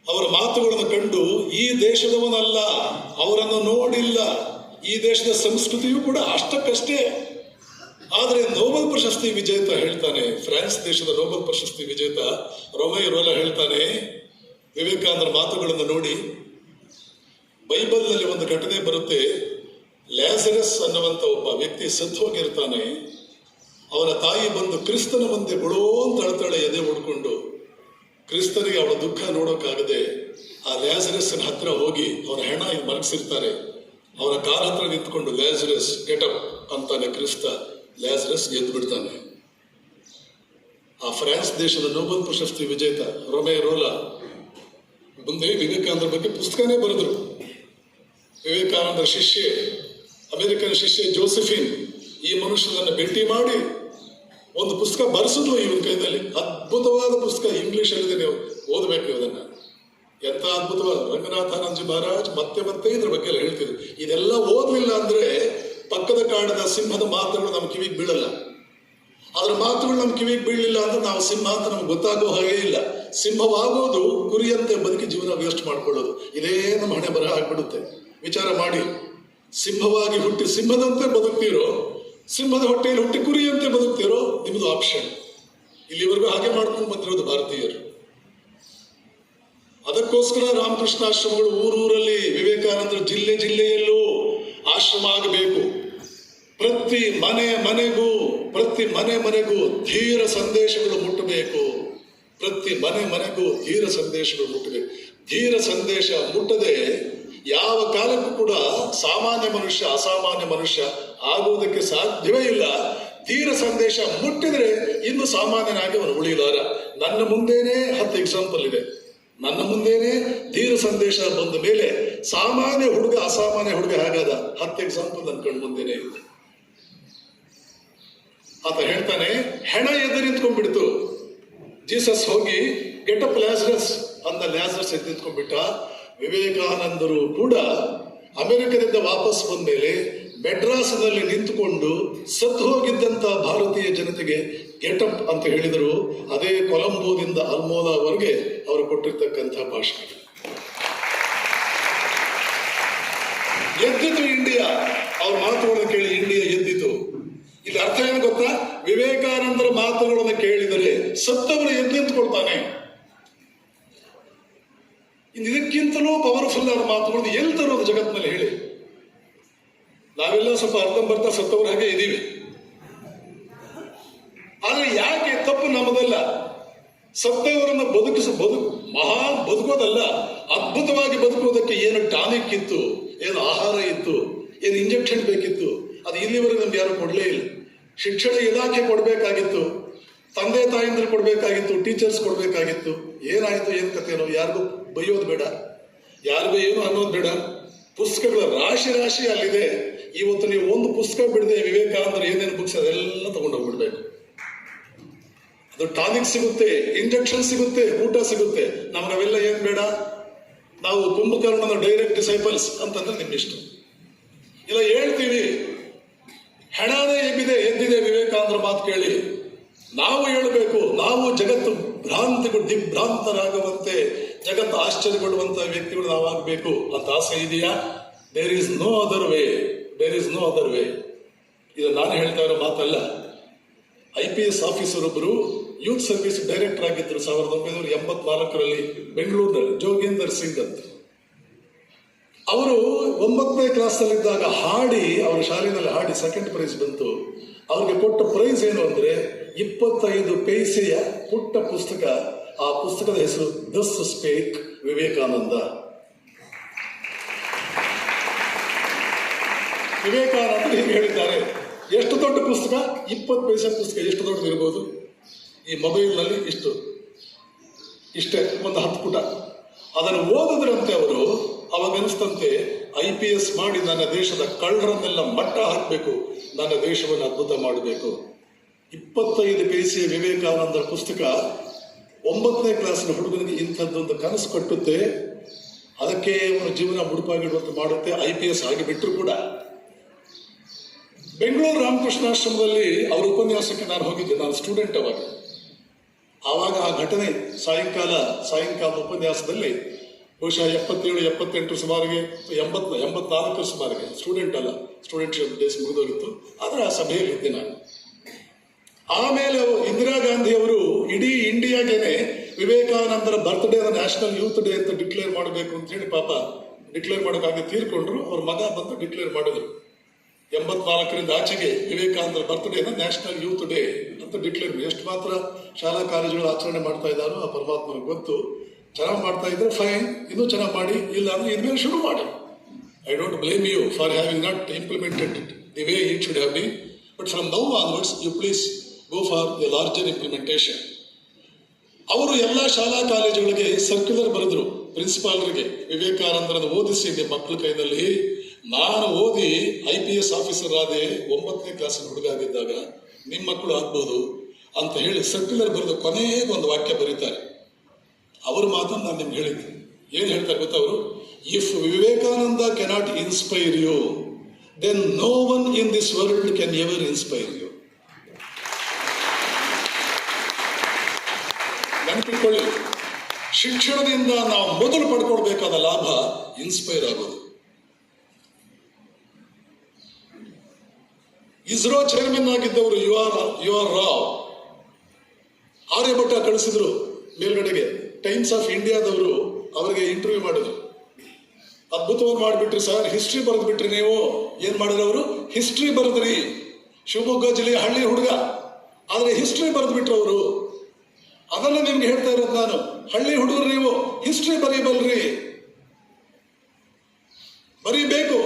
ಅವರ ಮಾತುಗಳನ್ನು ಕಂಡು ಈ ದೇಶದವನಲ್ಲ, ಅವರನ್ನು ನೋಡಿಲ್ಲ, ಈ ದೇಶದ ಸಂಸ್ಕೃತಿಯೂ ಕೂಡ ಅಷ್ಟಕ್ಕಷ್ಟೇ. ಆದರೆ ನೋಬೆಲ್ ಪ್ರಶಸ್ತಿ ವಿಜೇತ ಹೇಳ್ತಾನೆ, ಫ್ರಾನ್ಸ್ ದೇಶದ ನೋಬೆಲ್ ಪ್ರಶಸ್ತಿ ವಿಜೇತ ರೊಮೆ ರೋಲ ಹೇಳ್ತಾನೆ, ವಿವೇಕಾನಂದರ ಮಾತುಗಳನ್ನು ನೋಡಿ, ಬೈಬಲ್ನಲ್ಲಿ ಒಂದು ಘಟನೆ ಬರುತ್ತೆ. ಲ್ಯಾಸರಸ್ ಅನ್ನುವಂಥ ಒಬ್ಬ ವ್ಯಕ್ತಿ ಸತ್ತು ಹೋಗಿರ್ತಾನೆ. ಅವನ ತಾಯಿ ಬಂದು ಕ್ರಿಸ್ತನ ಮುಂದೆ ಬಿಡೋ ಅಂತ ಅಳ್ತಾಳೆ, ಎದೆ ಹೊಡ್ಕೊಂಡು. ಕ್ರಿಸ್ತನಿಗೆ ಅವಳ ದುಃಖ ನೋಡೋಕ್ಕಾಗದೆ ಆ ಲ್ಯಾಸರಸ್ನ ಹತ್ರ ಹೋಗಿ ಅವನ ಹೆಣ ಮಲಗಿಸಿರ್ತಾರೆ. ಅವನ ಕಾಲ ಹತ್ರ ನಿಂತ್ಕೊಂಡು ಲ್ಯಾಸರಸ್ ಗೆಟಪ್ ಅಂತಾನೆ ಕ್ರಿಸ್ತ. ಲ್ಯಾಸರಸ್ ಎದ್ದು ಬಿಡ್ತಾನೆ. ಆ ಫ್ರಾನ್ಸ್ ದೇಶದ ನೋಬೆಲ್ ಪ್ರಶಸ್ತಿ ವಿಜೇತ ರೊಮೆ ರೋಲಾ ಮುಂದೆ ವಿವೇಕಾನಂದರ ಬಗ್ಗೆ ಪುಸ್ತಕನೇ ಬರೆದ್ರು. ವಿವೇಕಾನಂದರ ಶಿಷ್ಯೆ, ಅಮೆರಿಕನ್ ಶಿಷ್ಯೆ ಜೋಸೆಫಿನ್ ಈ ಮನುಷ್ಯನನ್ನು ಭೇಟಿ ಮಾಡಿ ಒಂದು ಪುಸ್ತಕ ಬರೆಸಿದ್ಲು ಇವನ ಕೈದಲ್ಲಿ. ಅದ್ಭುತವಾದ ಪುಸ್ತಕ, ಇಂಗ್ಲಿಷಲ್ಲಿದೆ, ನೀವು ಓದಬೇಕು ಅದನ್ನ. ಎಂತ ಅದ್ಭುತವಾದ ರಂಗನಾಥಾನಂದಜಿ ಮಹಾರಾಜ್ ಮತ್ತೆ ಇದ್ರ ಬಗ್ಗೆ ಎಲ್ಲ ಹೇಳ್ತಿದ್ರು. ಇದೆಲ್ಲ ಓದಲಿಲ್ಲ ಅಂದ್ರೆ ಪಕ್ಕದ ಕಾಡಿನ ಸಿಂಹದ ಮಾತುಗಳು ನಮ್ಮ ಕಿವಿಗೆ ಬೀಳಲ್ಲ. ಅದ್ರ ಮಾತುಗಳು ನಮ್ಮ ಕಿವಿಗೆ ಬೀಳಲಿಲ್ಲ ಅಂದ್ರೆ ನಾವು ಸಿಂಹ ಅಂತ ನಮ್ಗೆ ಗೊತ್ತಾಗೋ ಹಾಗೆ ಇಲ್ಲ. ಸಿಂಹವಾಗೋದು ಕುರಿಯಂತೆ ಬದುಕಿ ಜೀವನ ವೇಸ್ಟ್ ಮಾಡ್ಕೊಳ್ಳೋದು, ಇದೇ ನಮ್ಮ ಹಣೆ ಬರಹ ಆಗ್ಬಿಡುತ್ತೆ. ವಿಚಾರ ಮಾಡಿ, ಸಿಂಹವಾಗಿ ಹುಟ್ಟಿ ಸಿಂಹದಂತೆ ಬದುಕ್ತಿರೋ, ಸಿಂಹದ ಹೊಟ್ಟೆಯಲ್ಲಿ ಹುಟ್ಟಿ ಕುರಿಯಂತೆ ಬದುಕ್ತಿರೋ, ನಿಮ್ದು ಆಪ್ಷನ್. ಇಲ್ಲಿವರೆಗೂ ಹಾಗೆ ಮಾಡ್ಕೊಂಡು ಬಂದಿರೋದು ಭಾರತೀಯರು. ಅದಕ್ಕೋಸ್ಕರ ರಾಮಕೃಷ್ಣ ಆಶ್ರಮಗಳು ಊರೂರಲ್ಲಿ, ವಿವೇಕಾನಂದರು ಜಿಲ್ಲೆಯಲ್ಲೂ ಆಶ್ರಮ ಆಗಬೇಕು. ಪ್ರತಿ ಮನೆಗೂ ಧೀರ ಸಂದೇಶಗಳು ಮುಟ್ಟಬೇಕು. ಪ್ರತಿ ಮನೆಗೂ ಧೀರ ಸಂದೇಶಗಳು ಮುಟ್ಟಬೇಕು. ಧೀರ ಸಂದೇಶ ಮುಟ್ಟದೆ ಯಾವ ಕಾಲಕ್ಕೂ ಕೂಡ ಸಾಮಾನ್ಯ ಮನುಷ್ಯ ಅಸಾಮಾನ್ಯ ಮನುಷ್ಯ ಆಗುವುದಕ್ಕೆ ಸಾಧ್ಯವೇ ಇಲ್ಲ. ಧೀರ ಸಂದೇಶ ಮುಟ್ಟಿದ್ರೆ ಇನ್ನು ಸಾಮಾನ್ಯನಾಗಿ ಅವನು ಉಳಿಲಾರ. ನನ್ನ ಮುಂದೇನೆ 10 ಎಕ್ಸಾಂಪಲ್ ಇದೆ. ನನ್ನ ಮುಂದೇನೆ ಧೀರ ಸಂದೇಶ ಬಂದ ಮೇಲೆ ಸಾಮಾನ್ಯ ಹುಡುಗ ಅಸಾಮಾನ್ಯ ಹುಡುಗ ಹಾಗಾದ 10 ಎಕ್ಸಾಂಪಲ್ ನನ್ನ ಕಣ್ಣು ಮುಂದೆನೆ ಇದೆ. ಆತ ಹೇಳ್ತಾನೆ, ಹೆಣ ಎದ್ದು ನಿಂತ್ಕೊಂಡ್ಬಿಡ್ತು. ಜೀಸಸ್ ಹೋಗಿ ಗೆಟಪ್ ಲ್ಯಾಸರಸ್ ಅಂದ. ಲ್ಯಾಸರಸ್ ಎದ್ದು ನಿಂತ್ಕೊಂಡ್ಬಿಟ್ಟ. ವಿವೇಕಾನಂದರು ಕೂಡ ಅಮೆರಿಕದಿಂದ ವಾಪಸ್ ಬಂದ ಮೇಲೆ ಮೆಡ್ರಾಸ್ನಲ್ಲಿ ನಿಂತುಕೊಂಡು ಸತ್ತು ಹೋಗಿದ್ದಂತ ಭಾರತೀಯ ಜನತೆಗೆ ಗೆಟಪ್ ಅಂತ ಹೇಳಿದರು. ಅದೇ ಕೊಲಂಬೋದಿಂದ ಅಲ್ಮೋಲಾವರೆಗೆ ಅವರು ಕೊಟ್ಟಿರ್ತಕ್ಕಂಥ ಭಾಷಣ. ಎದ್ದಿತು ಇಂಡಿಯಾ, ಅವ್ರ ಮಾತುಗಳನ್ನು ಕೇಳಿ ಇಂಡಿಯಾ ಎದ್ದಿತು. ಇಲ್ಲಿ ಅರ್ಥ ಏನು ಗೊತ್ತಾ? ವಿವೇಕಾನಂದರ ಮಾತುಗಳನ್ನು ಕೇಳಿದರೆ ಸತ್ತವರು ಎದ್ದು ನಿಂತ್ಕೊಳ್ತಾನೆ. ಇದಕ್ಕಿಂತಲೂ ಪವರ್ಫುಲ್ ಆದ ಮಾತುಗಳನ್ನು ಎಲ್ಲಿ ತರೋದು ಜಗತ್ತಿನಲ್ಲಿ ಹೇಳಿ? ನಾವೆಲ್ಲ ಸ್ವಲ್ಪ ಅರ್ಧಂಬರ್ಧ ಸತ್ತವರು ಹಾಗೆ ಇದ್ದೀವಿ. ಆದ್ರೆ ಯಾಕೆ ತಪ್ಪು ನಮ್ಮದಲ್ಲ? ಸತ್ತವರನ್ನು ಬದುಕೋದಲ್ಲ, ಅದ್ಭುತವಾಗಿ ಬದುಕೋದಕ್ಕೆ ಏನು ಟಾನಿಕ್ ಇತ್ತು, ಏನು ಆಹಾರ ಇತ್ತು, ಏನು ಇಂಜೆಕ್ಷನ್ ಬೇಕಿತ್ತು, ಅದು ಇಲ್ಲಿವರೆಗೆ ನಮ್ಗೆ ಯಾರು ಕೊಡಲೇ ಇಲ್ಲ. ಶಿಕ್ಷಣ ಇಲಾಖೆ ಕೊಡಬೇಕಾಗಿತ್ತು, ತಂದೆ ತಾಯಿಂದ್ರೆ ಕೊಡಬೇಕಾಗಿತ್ತು, ಟೀಚರ್ಸ್ ಕೊಡಬೇಕಾಗಿತ್ತು. ಏನಾಯಿತು, ಏನು ಕಥೆನೋ? ಯಾರಿಗೂ ಬೈಯೋದು ಬೇಡ, ಯಾರಿಗೂ ಏನು ಅನ್ನೋದು ಬೇಡ. ಪುಸ್ತಕಗಳ ರಾಶಿ ರಾಶಿ ಅಲ್ಲಿದೆ. ಇವತ್ತು ನೀವು ಒಂದು ಪುಸ್ತಕ ಬಿಡದೆ ವಿವೇಕಾನಂದರು ಏನೇನು ಬುಕ್ಸ್ ಅದೆಲ್ಲ ತಗೊಂಡೋಗ್ಬಿಡ್ಬೇಕು. ಅದು ಟಾನಿಕ್ ಸಿಗುತ್ತೆ, ಇಂಜೆಕ್ಷನ್ ಸಿಗುತ್ತೆ, ಊಟ ಸಿಗುತ್ತೆ. ನಮ್ಗವೆಲ್ಲ ಏನ್ ಬೇಡ. ನಾವು ಕುಂಭಕರ್ಣನ ಡೈರೆಕ್ಟ್ ಡಿಸೈಪಲ್ಸ್ ಅಂತಂದ್ರೆ ನಿಮ್ಮಿಷ್ಟ. ಇಲ್ಲ ಹೇಳ್ತೀವಿ, ಹೆಣನೇ ಎದ್ದಿದೆ ವಿವೇಕಾನಂದರ ಮಾತು ಕೇಳಿ. ನಾವು ಹೇಳಬೇಕು, ನಾವು ಜಗತ್ತು ದಿಗ್ಭ್ರಾಂತರಾಗುವಂತೆ, ಜಗತ್ತು ಆಶ್ಚರ್ಯಪಡುವಂತ ವ್ಯಕ್ತಿಗಳು ನಾವಾಗಬೇಕು ಅಂತ ಆಸೆ ಇದೆಯಾ? There is no other way, there is no other way. ಇದು ನಾನು ಹೇಳ್ತಾ ಇರೋ ಮಾತಲ್ಲ. IPS ಆಫೀಸರ್ ಒಬ್ಬರು ಯೂತ್ ಸರ್ವಿಸ್ ಡೈರೆಕ್ಟರ್ ಆಗಿದ್ರು 1984ರಲ್ಲಿ ಬೆಂಗಳೂರಿನಲ್ಲಿ, ಜೋಗೇಂದರ್ ಸಿಂಗ್ ಅಂತ. ಅವರು 9ನೇ ಕ್ಲಾಸಲ್ಲಿದ್ದಾಗ ಹಾಡಿ, ಅವರ ಶಾಲೆಯಲ್ಲಿ ಹಾಡಿ ಸೆಕೆಂಡ್ ಪ್ರೈಸ್ ಬಂತು. ಅವ್ರಿಗೆ ಕೊಟ್ಟ ಪ್ರೈಸ್ ಏನು ಅಂದ್ರೆ 25 ಪೈಸೆಯ ಪುಟ್ಟ ಪುಸ್ತಕ. ಆ ಪುಸ್ತಕದ ಹೆಸರು ದಸ್ ಸ್ಪೇಕ್ ವಿವೇಕಾನಂದ. ವಿವೇಕಾನಂದ ಹೀಗೆ ಹೇಳಿದ್ದಾರೆ. ಎಷ್ಟು ದೊಡ್ಡ ಪುಸ್ತಕ? 20 ಪೈಸೆ ಪುಸ್ತಕ. ಎಷ್ಟು ದೊಡ್ಡದು ಇರ್ಬೋದು? ಈ ಮೊಬೈಲ್ನಲ್ಲಿ ಇಷ್ಟೇ, ಒಂದು 10 ಪುಟ. ಅದನ್ನು ಓದಿದ್ರಂತೆ ಅವರು. ಅವಾಗ ಅನಿಸ್ತಂತೆ, IPS ಮಾಡಿ ನನ್ನ ದೇಶದ ಕಳ್ಳರನ್ನೆಲ್ಲ ಮಟ್ಟ ಹಾಕಬೇಕು, ನನ್ನ ದೇಶವನ್ನು ಅದ್ಭುತ ಮಾಡಬೇಕು. 25 ಪೈಸೆಯ ವಿವೇಕಾನಂದರ ಪುಸ್ತಕ 9ನೇ ಕ್ಲಾಸಿನ ಹುಡುಗನಿಗೆ ಇಂಥದ್ದೊಂದು ಕನಸು ಕಟ್ಟುತ್ತೆ. ಅದಕ್ಕೆ ಅವನ ಜೀವನ ಮುಡುಪಾಗಿಡುವಂತೆ ಮಾಡುತ್ತೆ. IPS ಆಗಿಬಿಟ್ರು ಕೂಡ. ಬೆಂಗಳೂರು ರಾಮಕೃಷ್ಣಾಶ್ರಮದಲ್ಲಿ ಅವರ ಉಪನ್ಯಾಸಕ್ಕೆ ನಾನು ಹೋಗಿದ್ದೆ. ನಾನು ಸ್ಟೂಡೆಂಟ್ ಆವಾಗ ಆ ಘಟನೆ ಸಾಯಂಕಾಲ ಉಪನ್ಯಾಸದಲ್ಲಿ ಬಹುಶಃ 77-78 ಸುಮಾರಿಗೆ, 84 ಸುಮಾರಿಗೆ, ಸ್ಟೂಡೆಂಟ್ ಅಲ್ಲ, ಸ್ಟೂಡೆಂಟ್ಶಿಪ್ ಡೇಸ್ ಮುಗಿದೋಗಿತ್ತು. ಆದರೆ ಆ ಸಭೆಯಲ್ಲಿ ಇದ್ದೆ ನಾನು. ಆಮೇಲೆ ಇಂದಿರಾ ಗಾಂಧಿ ಅವರು ಇಡೀ ಇಂಡಿಯಾಗೇನೆ ವಿವೇಕಾನಂದರ ಬರ್ತ್ಡೇ ನ್ಯಾಷನಲ್ ಯೂತ್ ಡೇ ಅಂತ ಡಿಕ್ಲೇರ್ ಮಾಡಬೇಕು ಅಂತ ಹೇಳಿ ಪಾಪ ಡಿಕ್ಲೇರ್ ಮಾಡೋಕ್ಕಾಗಿ ತೀರ್ಕೊಂಡ್ರು. ಅವ್ರ ಮಗ ಬಂದು ಡಿಕ್ಲೇರ್ ಮಾಡಿದ್ರು. 84ರಿಂದ ಆಚೆಗೆ ವಿವೇಕಾನಂದರ ಬರ್ತ್ಡೇನ ನ್ಯಾಷನಲ್ ಯೂತ್ ಡೇ ಅಂತ ಡಿಕ್ಲೇರ್. ಎಷ್ಟು ಮಾತ್ರ ಶಾಲಾ ಕಾಲೇಜುಗಳು ಆಚರಣೆ ಮಾಡ್ತಾ ಇದ್ದಾರೋ ಆ ಪರಮಾತ್ಮನಿಗೆ ಗೊತ್ತು. ಚೆನ್ನಾಗಿ ಮಾಡ್ತಾ ಇದ್ರೆ ಫೈನ್, ಇನ್ನೂ ಚೆನ್ನಾಗಿ ಮಾಡಿ. ಇಲ್ಲ ಅಂದ್ರೆ ಇನ್ಮೇಲೆ ಶುರು ಮಾಡಿ. I don't blame you for having not implemented it the way it should have been. But from now onwards you please go for a larger implementation. ಅವರು ಎಲ್ಲ ಶಾಲಾ ಕಾಲೇಜುಗಳಿಗೆ ಸರ್ಕ್ಯುಲರ್ ಬರೆದ್ರು ಪ್ರಿನ್ಸಿಪಾಲ್ರಿಗೆ, ವಿವೇಕಾನಂದರನ್ನು ಓದಿಸಿ ನಿಮ್ಮ ಮಕ್ಕಳ ಕೈನಲ್ಲಿ. ನಾನು ಓದಿ IPS ಆಫೀಸರ್ ಆದೆ, 9ನೇ ಕ್ಲಾಸಿನ ಹುಡುಗ ಆಗಿದ್ದಾಗ ನಿಮ್ಮ ಮಕ್ಕಳು ಆಗ್ಬೋದು ಅಂತ ಹೇಳಿ ಸರ್ಕ್ಯುಲರ್ ಬರೆದು ಕೊನೆಗೆ ಒಂದು ವಾಕ್ಯ ಬರೀತಾರೆ. ಅವ್ರ ಮಾತನ್ನು ನಾನು ನಿಮ್ಗೆ ಹೇಳಿದ್ದೆ. ಏನು ಹೇಳ್ತಾರೆ ಗೊತ್ತಾ ಅವರು? If Vivekananda cannot inspire you, then no one in this world can ever inspire you. ನೆನಪಿಟ್ಕೊಳ್ಳಿ, ಶಿಕ್ಷಣದಿಂದ ನಾವು ಮೊದಲು ಪಡ್ಕೊಳ್ಬೇಕಾದ ಲಾಭ ಇನ್ಸ್ಪೈರ್ ಆಗೋದು. ಇಸ್ರೋ ಚೇರ್ಮನ್ ಆಗಿದ್ದವರು ಯು ಆರ್ ರಾವ್, ಆರ್ಯಭಟ್ಟ ಕಳಿಸಿದ್ರು ಮೇಲ್ಗಡೆಗೆ. ಟೈಮ್ಸ್ ಆಫ್ ಇಂಡಿಯಾದವರು ಅವರಿಗೆ ಇಂಟರ್ವ್ಯೂ ಮಾಡಿದ್ರು. ಅದ್ಭುತವಾಗಿ ಮಾಡಿಬಿಟ್ರಿ ಸರ್, ಹಿಸ್ಟ್ರಿ ಬರೆದು ಬಿಟ್ರಿ ನೀವು. ಏನ್ ಮಾಡಿದ್ರು ಅವರು? ಹಿಸ್ಟ್ರಿ ಬರೆದ್ರಿ. ಶಿವಮೊಗ್ಗ ಜಿಲ್ಲೆಯ ಹಳ್ಳಿ ಹುಡುಗ, ಆದ್ರೆ ಹಿಸ್ಟ್ರಿ ಬರೆದು ಬಿಟ್ರು ಅವರು. ಅದನ್ನ ನಿಮ್ಗೆ ಹೇಳ್ತಾ ಇರೋದು ನಾನು. ಹಳ್ಳಿ ಹುಡುಗರು ನೀವು ಹಿಸ್ಟ್ರಿ ಬರೀಬಲ್ರಿ, ಬರೀಬೇಕು.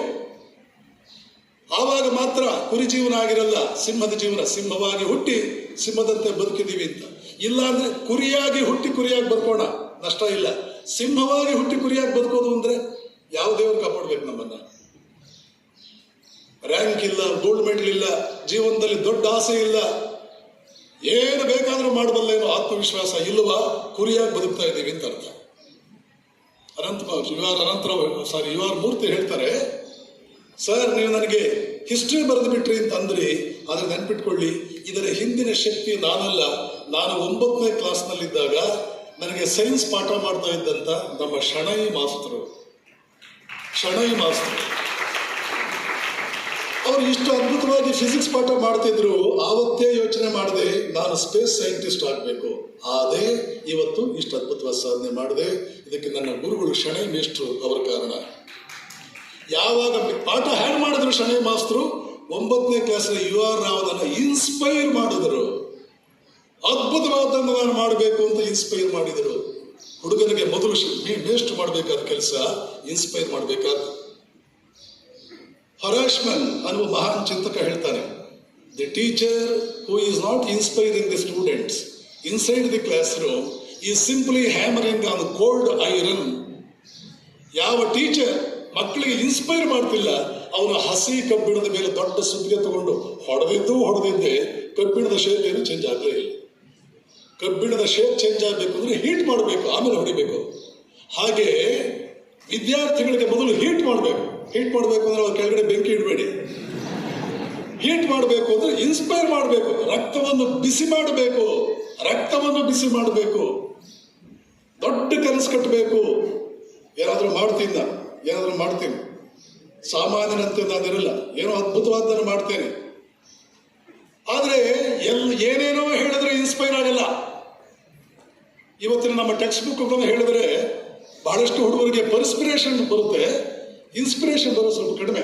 ಆವಾಗ ಮಾತ್ರ ಕುರಿ ಜೀವನ ಆಗಿರಲ್ಲ, ಸಿಂಹದ ಜೀವನ. ಸಿಂಹವಾಗಿ ಹುಟ್ಟಿ ಸಿಂಹದಂತೆ ಬದುಕಿದೀವಿ ಅಂತ. ಇಲ್ಲ ಅಂದ್ರೆ ಕುರಿಯಾಗಿ ಹುಟ್ಟಿ ಕುರಿಯಾಗಿ ಬದುಕೋಣ, ನಷ್ಟ ಇಲ್ಲ. ಸಿಂಹವಾಗಿ ಹುಟ್ಟಿ ಕುರಿಯಾಗಿ ಬದುಕೋದು ಅಂದ್ರೆ ಯಾವ ದೇವರು ಕಾಪಾಡ್ಬೇಕು ನಮ್ಮನ್ನ? ರ್ಯಾಂಕ್ ಇಲ್ಲ, ಗೋಲ್ಡ್ ಮೆಡಲ್ ಇಲ್ಲ, ಜೀವನದಲ್ಲಿ ದೊಡ್ಡ ಆಸೆ ಇಲ್ಲ, ಏನು ಬೇಕಾದ್ರೂ ಮಾಡಬಲ್ಲೇನೋ ಆತ್ಮವಿಶ್ವಾಸ ಇಲ್ವಾ? ಕುರಿಯಾಗಿ ಬದುಕ್ತಾ ಇದ್ದೀವಿ ಅಂತ ಅರ್ಥ. ಯು ಆರ್ ಮೂರ್ತಿ ಹೇಳ್ತಾರೆ, ಸರ್ ನೀವು ನನಗೆ ಹಿಸ್ಟ್ರಿ ಬರೆದು ಬಿಟ್ರಿ ಅಂತ ಅಂದ್ರಿ, ಆದ್ರೆ ನೆನ್ಪಿಟ್ಕೊಳ್ಳಿ ಇದರ ಹಿಂದಿನ ಶಕ್ತಿ ನಾನಲ್ಲ. ನಾನು 9ನೇ ಕ್ಲಾಸ್ನಲ್ಲಿದ್ದಾಗ ನನಗೆ ಸೈನ್ಸ್ ಪಾಠ ಮಾಡ್ತಾ ಇದ್ದಂತ ನಮ್ಮ ಶಣೈ ಮಾಸ್ತರು ಅವರು ಇಷ್ಟು ಅದ್ಭುತವಾಗಿ ಫಿಸಿಕ್ಸ್ ಪಾಠ ಮಾಡ್ತಿದ್ರು. ಆವತ್ತೇ ಯೋಚನೆ ಮಾಡಿದೆ ನಾನು ಸ್ಪೇಸ್ ಸೈಂಟಿಸ್ಟ್ ಆಗಬೇಕು. ಅದೇ ಇವತ್ತು ಇಷ್ಟು ಅದ್ಭುತವಾದ ಸಾಧನೆ ಮಾಡಿದೆ. ಇದಕ್ಕೆ ನನ್ನ ಗುರುಗಳು ಶಣೈ ಮೇಷ್ಟ್ರು ಅವರ ಕಾರಣ. ಯಾವಾಗ ಪಾಠ ಹ್ಯಾಂಡ್ ಮಾಡಿದ್ರು ಶಣೈ ಮಾಸ್ತರು, 9ನೇ ಕ್ಲಾಸ್ನ ಯು ಆರ್ ರಾವ್ ನನ್ನ ಇನ್ಸ್ಪೈರ್ ಮಾಡಿದರು. ಅದ್ಭುತವಾದನ್ನು ನಾನು ಮಾಡಬೇಕು ಅಂತ ಇನ್ಸ್ಪೈರ್ ಮಾಡಿದರು. ಹುಡುಗನಿಗೆ ಮೊದಲು ಮೇಷ್ಟ್ರು ಮಾಡಬೇಕಾದ ಕೆಲಸ ಇನ್ಸ್ಪೈರ್ ಮಾಡಬೇಕಾದ. ಹರಾಶ್ಮನ್ ಅನ್ನುವ ಮಹಾನ್ ಚಿಂತಕ ಹೇಳ್ತಾನೆ, the teacher who is not inspiring the students inside the class room is simply hammering on cold iron. ಯಾವ ಟೀಚರ್ ಮಕ್ಕಳಿಗೆ ಇನ್ಸ್ಪೈರ್ ಮಾಡ್ತಿಲ್ಲ, ಅವನು ಹಸಿ ಕಬ್ಬಿಣದ ಮೇಲೆ ದೊಡ್ಡ ಸುತ್ತಿಗೆ ತಗೊಂಡು ಹೊಡೆದಿದ್ದೆ ಕಬ್ಬಿಣದ ಶೇಪ್ ಏನು ಚೇಂಜ್ ಆಗಲೇ ಇಲ್ಲ. ಕಬ್ಬಿಣದ ಶೇಪ್ ಚೇಂಜ್ ಆಗಬೇಕು ಅಂದ್ರೆ ಹೀಟ್ ಮಾಡಬೇಕು, ಆಮೇಲೆ ಹೊಡಿಬೇಕು. ಹಾಗೆ ವಿದ್ಯಾರ್ಥಿಗಳಿಗೆ ಮೊದಲು ಹೀಟ್ ಮಾಡಬೇಕು ಅಂದ್ರೆ ಅವ್ರ ಕೆಳಗಡೆ ಬೆಂಕಿ ಇಡಬೇಡಿ. ಹೀಟ್ ಮಾಡಬೇಕು ಅಂದ್ರೆ ಇನ್ಸ್ಪೈರ್ ಮಾಡಬೇಕು, ರಕ್ತವನ್ನು ಬಿಸಿ ಮಾಡಬೇಕು, ದೊಡ್ಡ ಕನಸು ಕಟ್ಟಬೇಕು. ಏನಾದರೂ ಮಾಡ್ತೀನಿ, ಸಾಮಾನ್ಯನಂತೆ ನಾನಿರಲ್ಲ, ಏನೋ ಅದ್ಭುತವಾದನ್ನು ಮಾಡ್ತೇನೆ. ಆದರೆ ಏನೇನೋ ಹೇಳಿದ್ರೆ ಇನ್ಸ್ಪೈರ್ ಆಗಲ್ಲ. ಇವತ್ತಿನ ನಮ್ಮ ಟೆಕ್ಸ್ಟ್ ಬುಕ್ಗಳನ್ನು ಹೇಳಿದ್ರೆ ಬಹಳಷ್ಟು ಹುಡುಗರಿಗೆ ಪರ್ಸ್ಪಿರೇಷನ್ ಬರುತ್ತೆ, ಇನ್ಸ್ಪಿರೇಷನ್ ಬರೋದು ಸ್ವಲ್ಪ ಕಡಿಮೆ.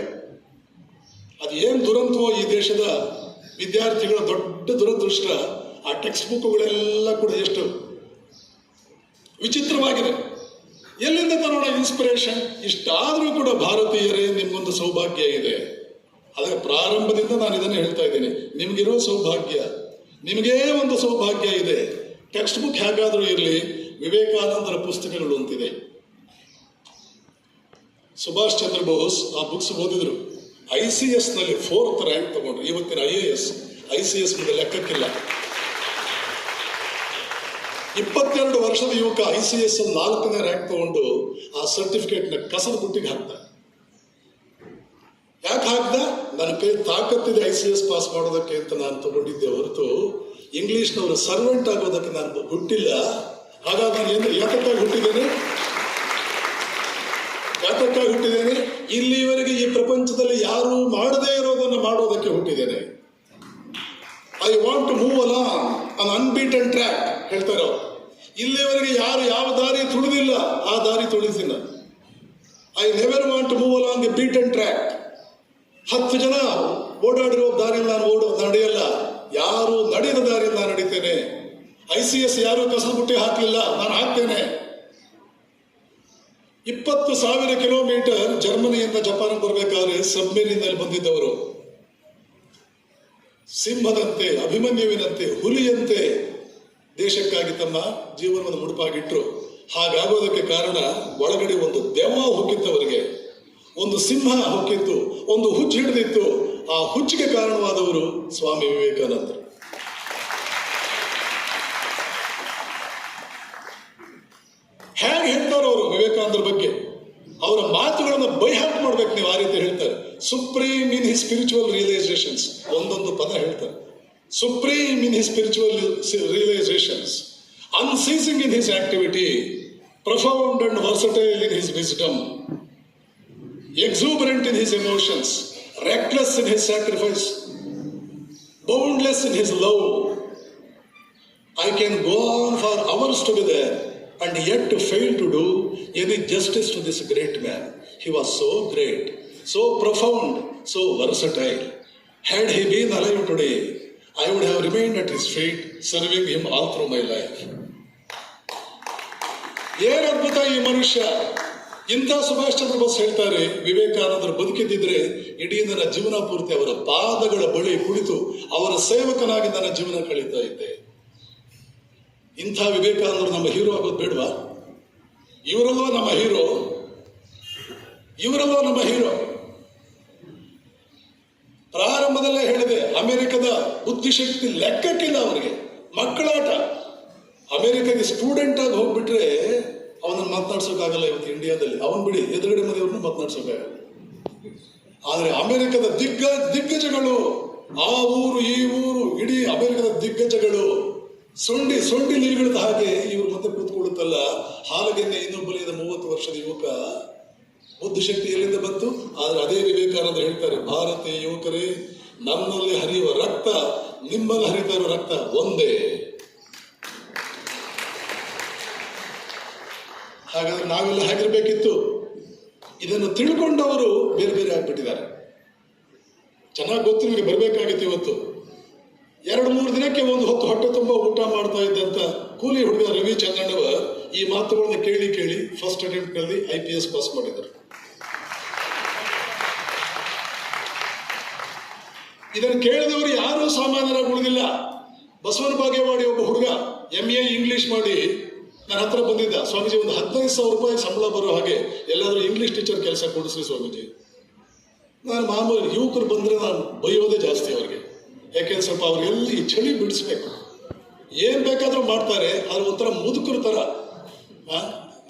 ಅದು ಏನು ದುರಂತವೋ ಈ ದೇಶದ ವಿದ್ಯಾರ್ಥಿಗಳ ದೊಡ್ಡ ದುರದೃಷ್ಟ. ಆ ಟೆಕ್ಸ್ಟ್ ಬುಕ್ಗಳೆಲ್ಲ ಕೂಡ ಎಷ್ಟು ವಿಚಿತ್ರವಾಗಿದೆ. ಎಲ್ಲಿಂದ ತರೋಣ ಇನ್ಸ್ಪಿರೇಷನ್? ಇಷ್ಟಾದರೂ ಕೂಡ ಭಾರತೀಯರೇ, ನಿಮ್ಗೊಂದು ಸೌಭಾಗ್ಯ ಇದೆ. ಅದರ ಪ್ರಾರಂಭದಿಂದ ನಾನು ಇದನ್ನು ಹೇಳ್ತಾ ಇದ್ದೀನಿ, ನಿಮಗಿರೋ ಸೌಭಾಗ್ಯ, ನಿಮಗೇ ಒಂದು ಸೌಭಾಗ್ಯ ಇದೆ. ಟೆಕ್ಸ್ಟ್ ಬುಕ್ ಹೇಗಾದರೂ ಇರಲಿ, ವಿವೇಕಾನಂದರ ಪುಸ್ತಕಗಳು ಅಂತಿದೆ. ಸುಭಾಷ್ ಚಂದ್ರ ಬೋಸ್ ಆ ಬುಕ್ಸ್ ಓದಿದ್ರು. ICS ನಲ್ಲಿ 4th ರ್ಯಾಂಕ್ ತಗೊಂಡ್ರು. ಇವತ್ತಿನ ICS ಮುಂದೆ ಲೆಕ್ಕಕ್ಕಿಲ್ಲ. 22 ವರ್ಷದ ಯುವಕ ICS 4ನೇ ರ್ಯಾಂಕ್ ತಗೊಂಡು ಆ ಸರ್ಟಿಫಿಕೇಟ್ನ ಕಸದ ಬುಟ್ಟಿಗೆ ಹಾಕ್ದ. ಯಾಕೆ ಹಾಕ್ದ? ನನ್ನ ಕೈ ತಾಕತ್ತಿದೆ ICS ಪಾಸ್ ಮಾಡೋದಕ್ಕೆ ಅಂತ ನಾನು ತಗೊಂಡಿದ್ದೆ ಹೊರತು ಇಂಗ್ಲಿಷ್ನವರು ಸರ್ವೆಂಟ್ ಆಗೋದಕ್ಕೆ ನಾನು ಹುಟ್ಟಿಲ್ಲ. ಹಾಗಾಗಿ ನಾನು ಯಾತಕ್ಕಾಗಿ ಹುಟ್ಟಿದ್ದೇನೆ? ಇಲ್ಲಿವರೆಗೆ ಈ ಪ್ರಪಂಚದಲ್ಲಿ ಯಾರು ಮಾಡದೇ ಇರೋದನ್ನು ಮಾಡೋದಕ್ಕೆ ಹುಟ್ಟಿದ್ದೇನೆ. I want to move along an unbeaten track ಹೇಳ್ತಾರೆ ಅವರು. ಇಲ್ಲಿವರೆಗೆ ಯಾರು ಯಾವ ದಾರಿ ತುಳಿದಿಲ್ಲ ಆ ದಾರಿ ತುಳಿಸಿಲ್ಲ. I never want to move along a beaten track. 10 ಜನ ಓಡಾಡಿರೋ ದಾರಿಯಲ್ಲಿ ನಾನು ನಡೆಯಲ್ಲ, ಯಾರು ನಡೆಯದ ದಾರಿಯಲ್ಲಿ ನಾನು ನಡೀತೇನೆ. ICS ಯಾರು ಕಸದ ಬುಟ್ಟಿ ಹಾಕಲಿಲ್ಲ, ನಾನು ಹಾಕ್ತೇನೆ. 20,000 ಕಿಲೋಮೀಟರ್ ಜರ್ಮನಿಯಿಂದ ಜಪಾನ್ಗೆ ಬರಬೇಕಾದ್ರೆ ಸಬ್ಮೆರಿನಲ್ಲಿ ಬಂದಿದ್ದವರು. ಸಿಂಹದಂತೆ, ಅಭಿಮನ್ಯುವಿನಂತೆ, ಹುಲಿಯಂತೆ ದೇಶಕ್ಕಾಗಿ ತಮ್ಮ ಜೀವನವನ್ನು ಮುಡುಪಾಗಿಟ್ರು. ಹಾಗಾಗೋದಕ್ಕೆ ಕಾರಣ ಒಳಗಡೆ ಒಂದು ದೆವ್ವ ಹೊಕ್ಕಿತ್ತವರಿಗೆ, ಒಂದು ಸಿಂಹ ಹೊಕ್ಕಿತ್ತು, ಒಂದು ಹುಚ್ಚು ಹಿಡಿದಿತ್ತು. ಆ ಹುಚ್ಚಿಗೆ ಕಾರಣವಾದವರು ಸ್ವಾಮಿ ವಿವೇಕಾನಂದರು. ಹೇಗೆ ಹೇಳ್ತಾರೆ ಅವರು ವಿವೇಕಾನಂದರ ಬಗ್ಗೆ? ಅವರ ಮಾತುಗಳನ್ನು ಬೈಹಾಟ್ ಮಾಡ್ಬೇಕು ನೀವು. ಆ ರೀತಿ ಹೇಳ್ತಾರೆ, supreme in his spiritual realisations. ಒಂದೊಂದು ಪದ ಹೇಳ್ತಾರೆ. Supreme in his spiritual realisations, unceasing in his activity, profound and versatile in his wisdom, exuberant in his emotions, reckless in his sacrifice, boundless in his love. I can go on for hours together and yet to fail to do any justice to this great man. He was so great, so profound, so versatile. Had he been alive today, I would have remained at his feet, serving him all through my life. ಏನು ಅದ್ಭುತ ಈ ಮನುಷ್ಯ! ಇಂಥ ಸುಭಾಷ್ ಚಂದ್ರ ಬೋಸ್ ಹೇಳ್ತಾರೆ, ವಿವೇಕಾನಂದರು ಬದುಕಿದ್ದಿದ್ರೆ ಇಡೀ ನನ್ನ ಜೀವನ ಪೂರ್ತಿ ಅವರ ಪಾದಗಳ ಬಳಿ ಕುಳಿತು ಅವರ ಸೇವಕನಾಗಿ ನನ್ನ ಜೀವನ ಕಳೀತಾ ಇದ್ದೆ. ಇಂಥ ವಿವೇಕಾನಂದರು ನಮ್ಮ ಹೀರೋ ಆಗೋದು ಬೇಡವಾ? ಇವರಲ್ಲೋ ನಮ್ಮ ಹೀರೋ. ಪ್ರಾರಂಭದಲ್ಲೇ ಹೇಳಿದೆ, ಅಮೆರಿಕದ ಬುದ್ಧಿಶಕ್ತಿ ಲೆಕ್ಕಕ್ಕಿಲ್ಲ ಅವರಿಗೆ. ಮಕ್ಕಳಾಟ. ಅಮೆರಿಕಗೆ ಸ್ಟೂಡೆಂಟ್ ಆಗಿ ಹೋಗ್ಬಿಟ್ರೆ ಅವನನ್ನು ಮಾತನಾಡ್ಸೋಕ್ಕಾಗಲ್ಲ ಇವತ್ತು ಇಂಡಿಯಾದಲ್ಲಿ. ಅವನ್ ಬಿಡಿ, ಎದುರುಗಡೆ ಮನೆಯವ್ರನ್ನ ಮಾತನಾಡ್ಸೋಕ್ಕಾಗಲ್ಲ. ಆದ್ರೆ ಅಮೆರಿಕದ ದಿಗ್ಗಜಗಳು, ಆ ಊರು ಈ ಊರು, ಇಡೀ ಅಮೆರಿಕದ ದಿಗ್ಗಜಗಳು ಸೊಂಡಿ ನೀರುಗಳಿದ ಹಾಗೆ ಇವರು ಮತ್ತೆ ಕೂತ್ಕೊಳ್ಳುತ್ತಲ್ಲ. ಹಾಲಗೆನ್ನೆ ಇನ್ನೊಬ್ಬಲಿಯದ 30 ವರ್ಷದ ಯುವಕ ಬುದ್ಧಿಶಕ್ತಿ ಎಲ್ಲಿಂದ ಬಂತು? ಆದ್ರೆ ಅದೇ ವಿವೇಕಾನಂದ ಹೇಳ್ತಾರೆ, ಭಾರತೀಯ ಯುವಕರೇ, ನನ್ನಲ್ಲಿ ಹರಿಯುವ ರಕ್ತ ನಿಮ್ಮಲ್ಲಿ ಹರಿತಾ ಇರುವ ರಕ್ತ ಒಂದೇ. ಹಾಗಾದ್ರೆ ನಾವೆಲ್ಲ ಹೇಗಿರ್ಬೇಕಿತ್ತು? ಇದನ್ನು ತಿಳ್ಕೊಂಡವರು ಬೇರೆ ಬೇರೆ ಆಗ್ಬಿಟ್ಟಿದ್ದಾರೆ. ಚೆನ್ನಾಗಿ ಗೊತ್ತು ನಿಮಗೆ, ಬರಬೇಕಾಗಿತ್ತು ಇವತ್ತು. 2-3 ದಿನಕ್ಕೆ ಒಂದು ಹೊತ್ತು ಹೊಟ್ಟೆ ತುಂಬ ಊಟ ಮಾಡ್ತಾ ಇದ್ದಂತ ಕೂಲಿ ಹುಡುಗ ರವಿ ಚಂದ್ರಣ್ಣವ ಈ ಮಾತುಗಳನ್ನ ಕೇಳಿ ಫಸ್ಟ್ ಅಟೆಂಪ್ಟ್ ನಲ್ಲಿ IPS ಪಾಸ್ ಮಾಡಿದರು. ಇದನ್ನು ಕೇಳಿದವರು ಯಾರೂ ಸಾಮಾನ್ಯರಾಗಿ ಉಳಿದಿಲ್ಲ. ಬಸವನ ಬಾಗೇವಾಡಿ ಒಬ್ಬ ಹುಡುಗ MA ಇಂಗ್ಲಿಷ್ ಮಾಡಿ ನನ್ನ ಹತ್ರ ಬಂದಿದ್ದ. ಸ್ವಾಮೀಜಿ, ಒಂದು 15,000 ರೂಪಾಯಿ ಸಂಬಳ ಬರೋ ಹಾಗೆ ಎಲ್ಲಾದ್ರೂ ಇಂಗ್ಲಿಷ್ ಟೀಚರ್ ಕೆಲಸ ಕೊಡಿಸ್ರಿ ಸ್ವಾಮೀಜಿ. ನಾನು ಮಾಮೂಲಿ ಯುವಕರು ಬಂದ್ರೆ ನಾನು ಬೈಯೋದೇ ಜಾಸ್ತಿ ಅವ್ರಿಗೆ. ಯಾಕೆಂದ್ರೆ ಸ್ವಲ್ಪ ಅವ್ರಿಗೆಲ್ಲಿ ಚಳಿ ಬಿಡಿಸ್ಬೇಕು. ಏನ್ ಬೇಕಾದ್ರೂ ಮಾಡ್ತಾರೆ, ಆದ್ರೆ ಒಂಥರ ಮುದುಕರ ತರ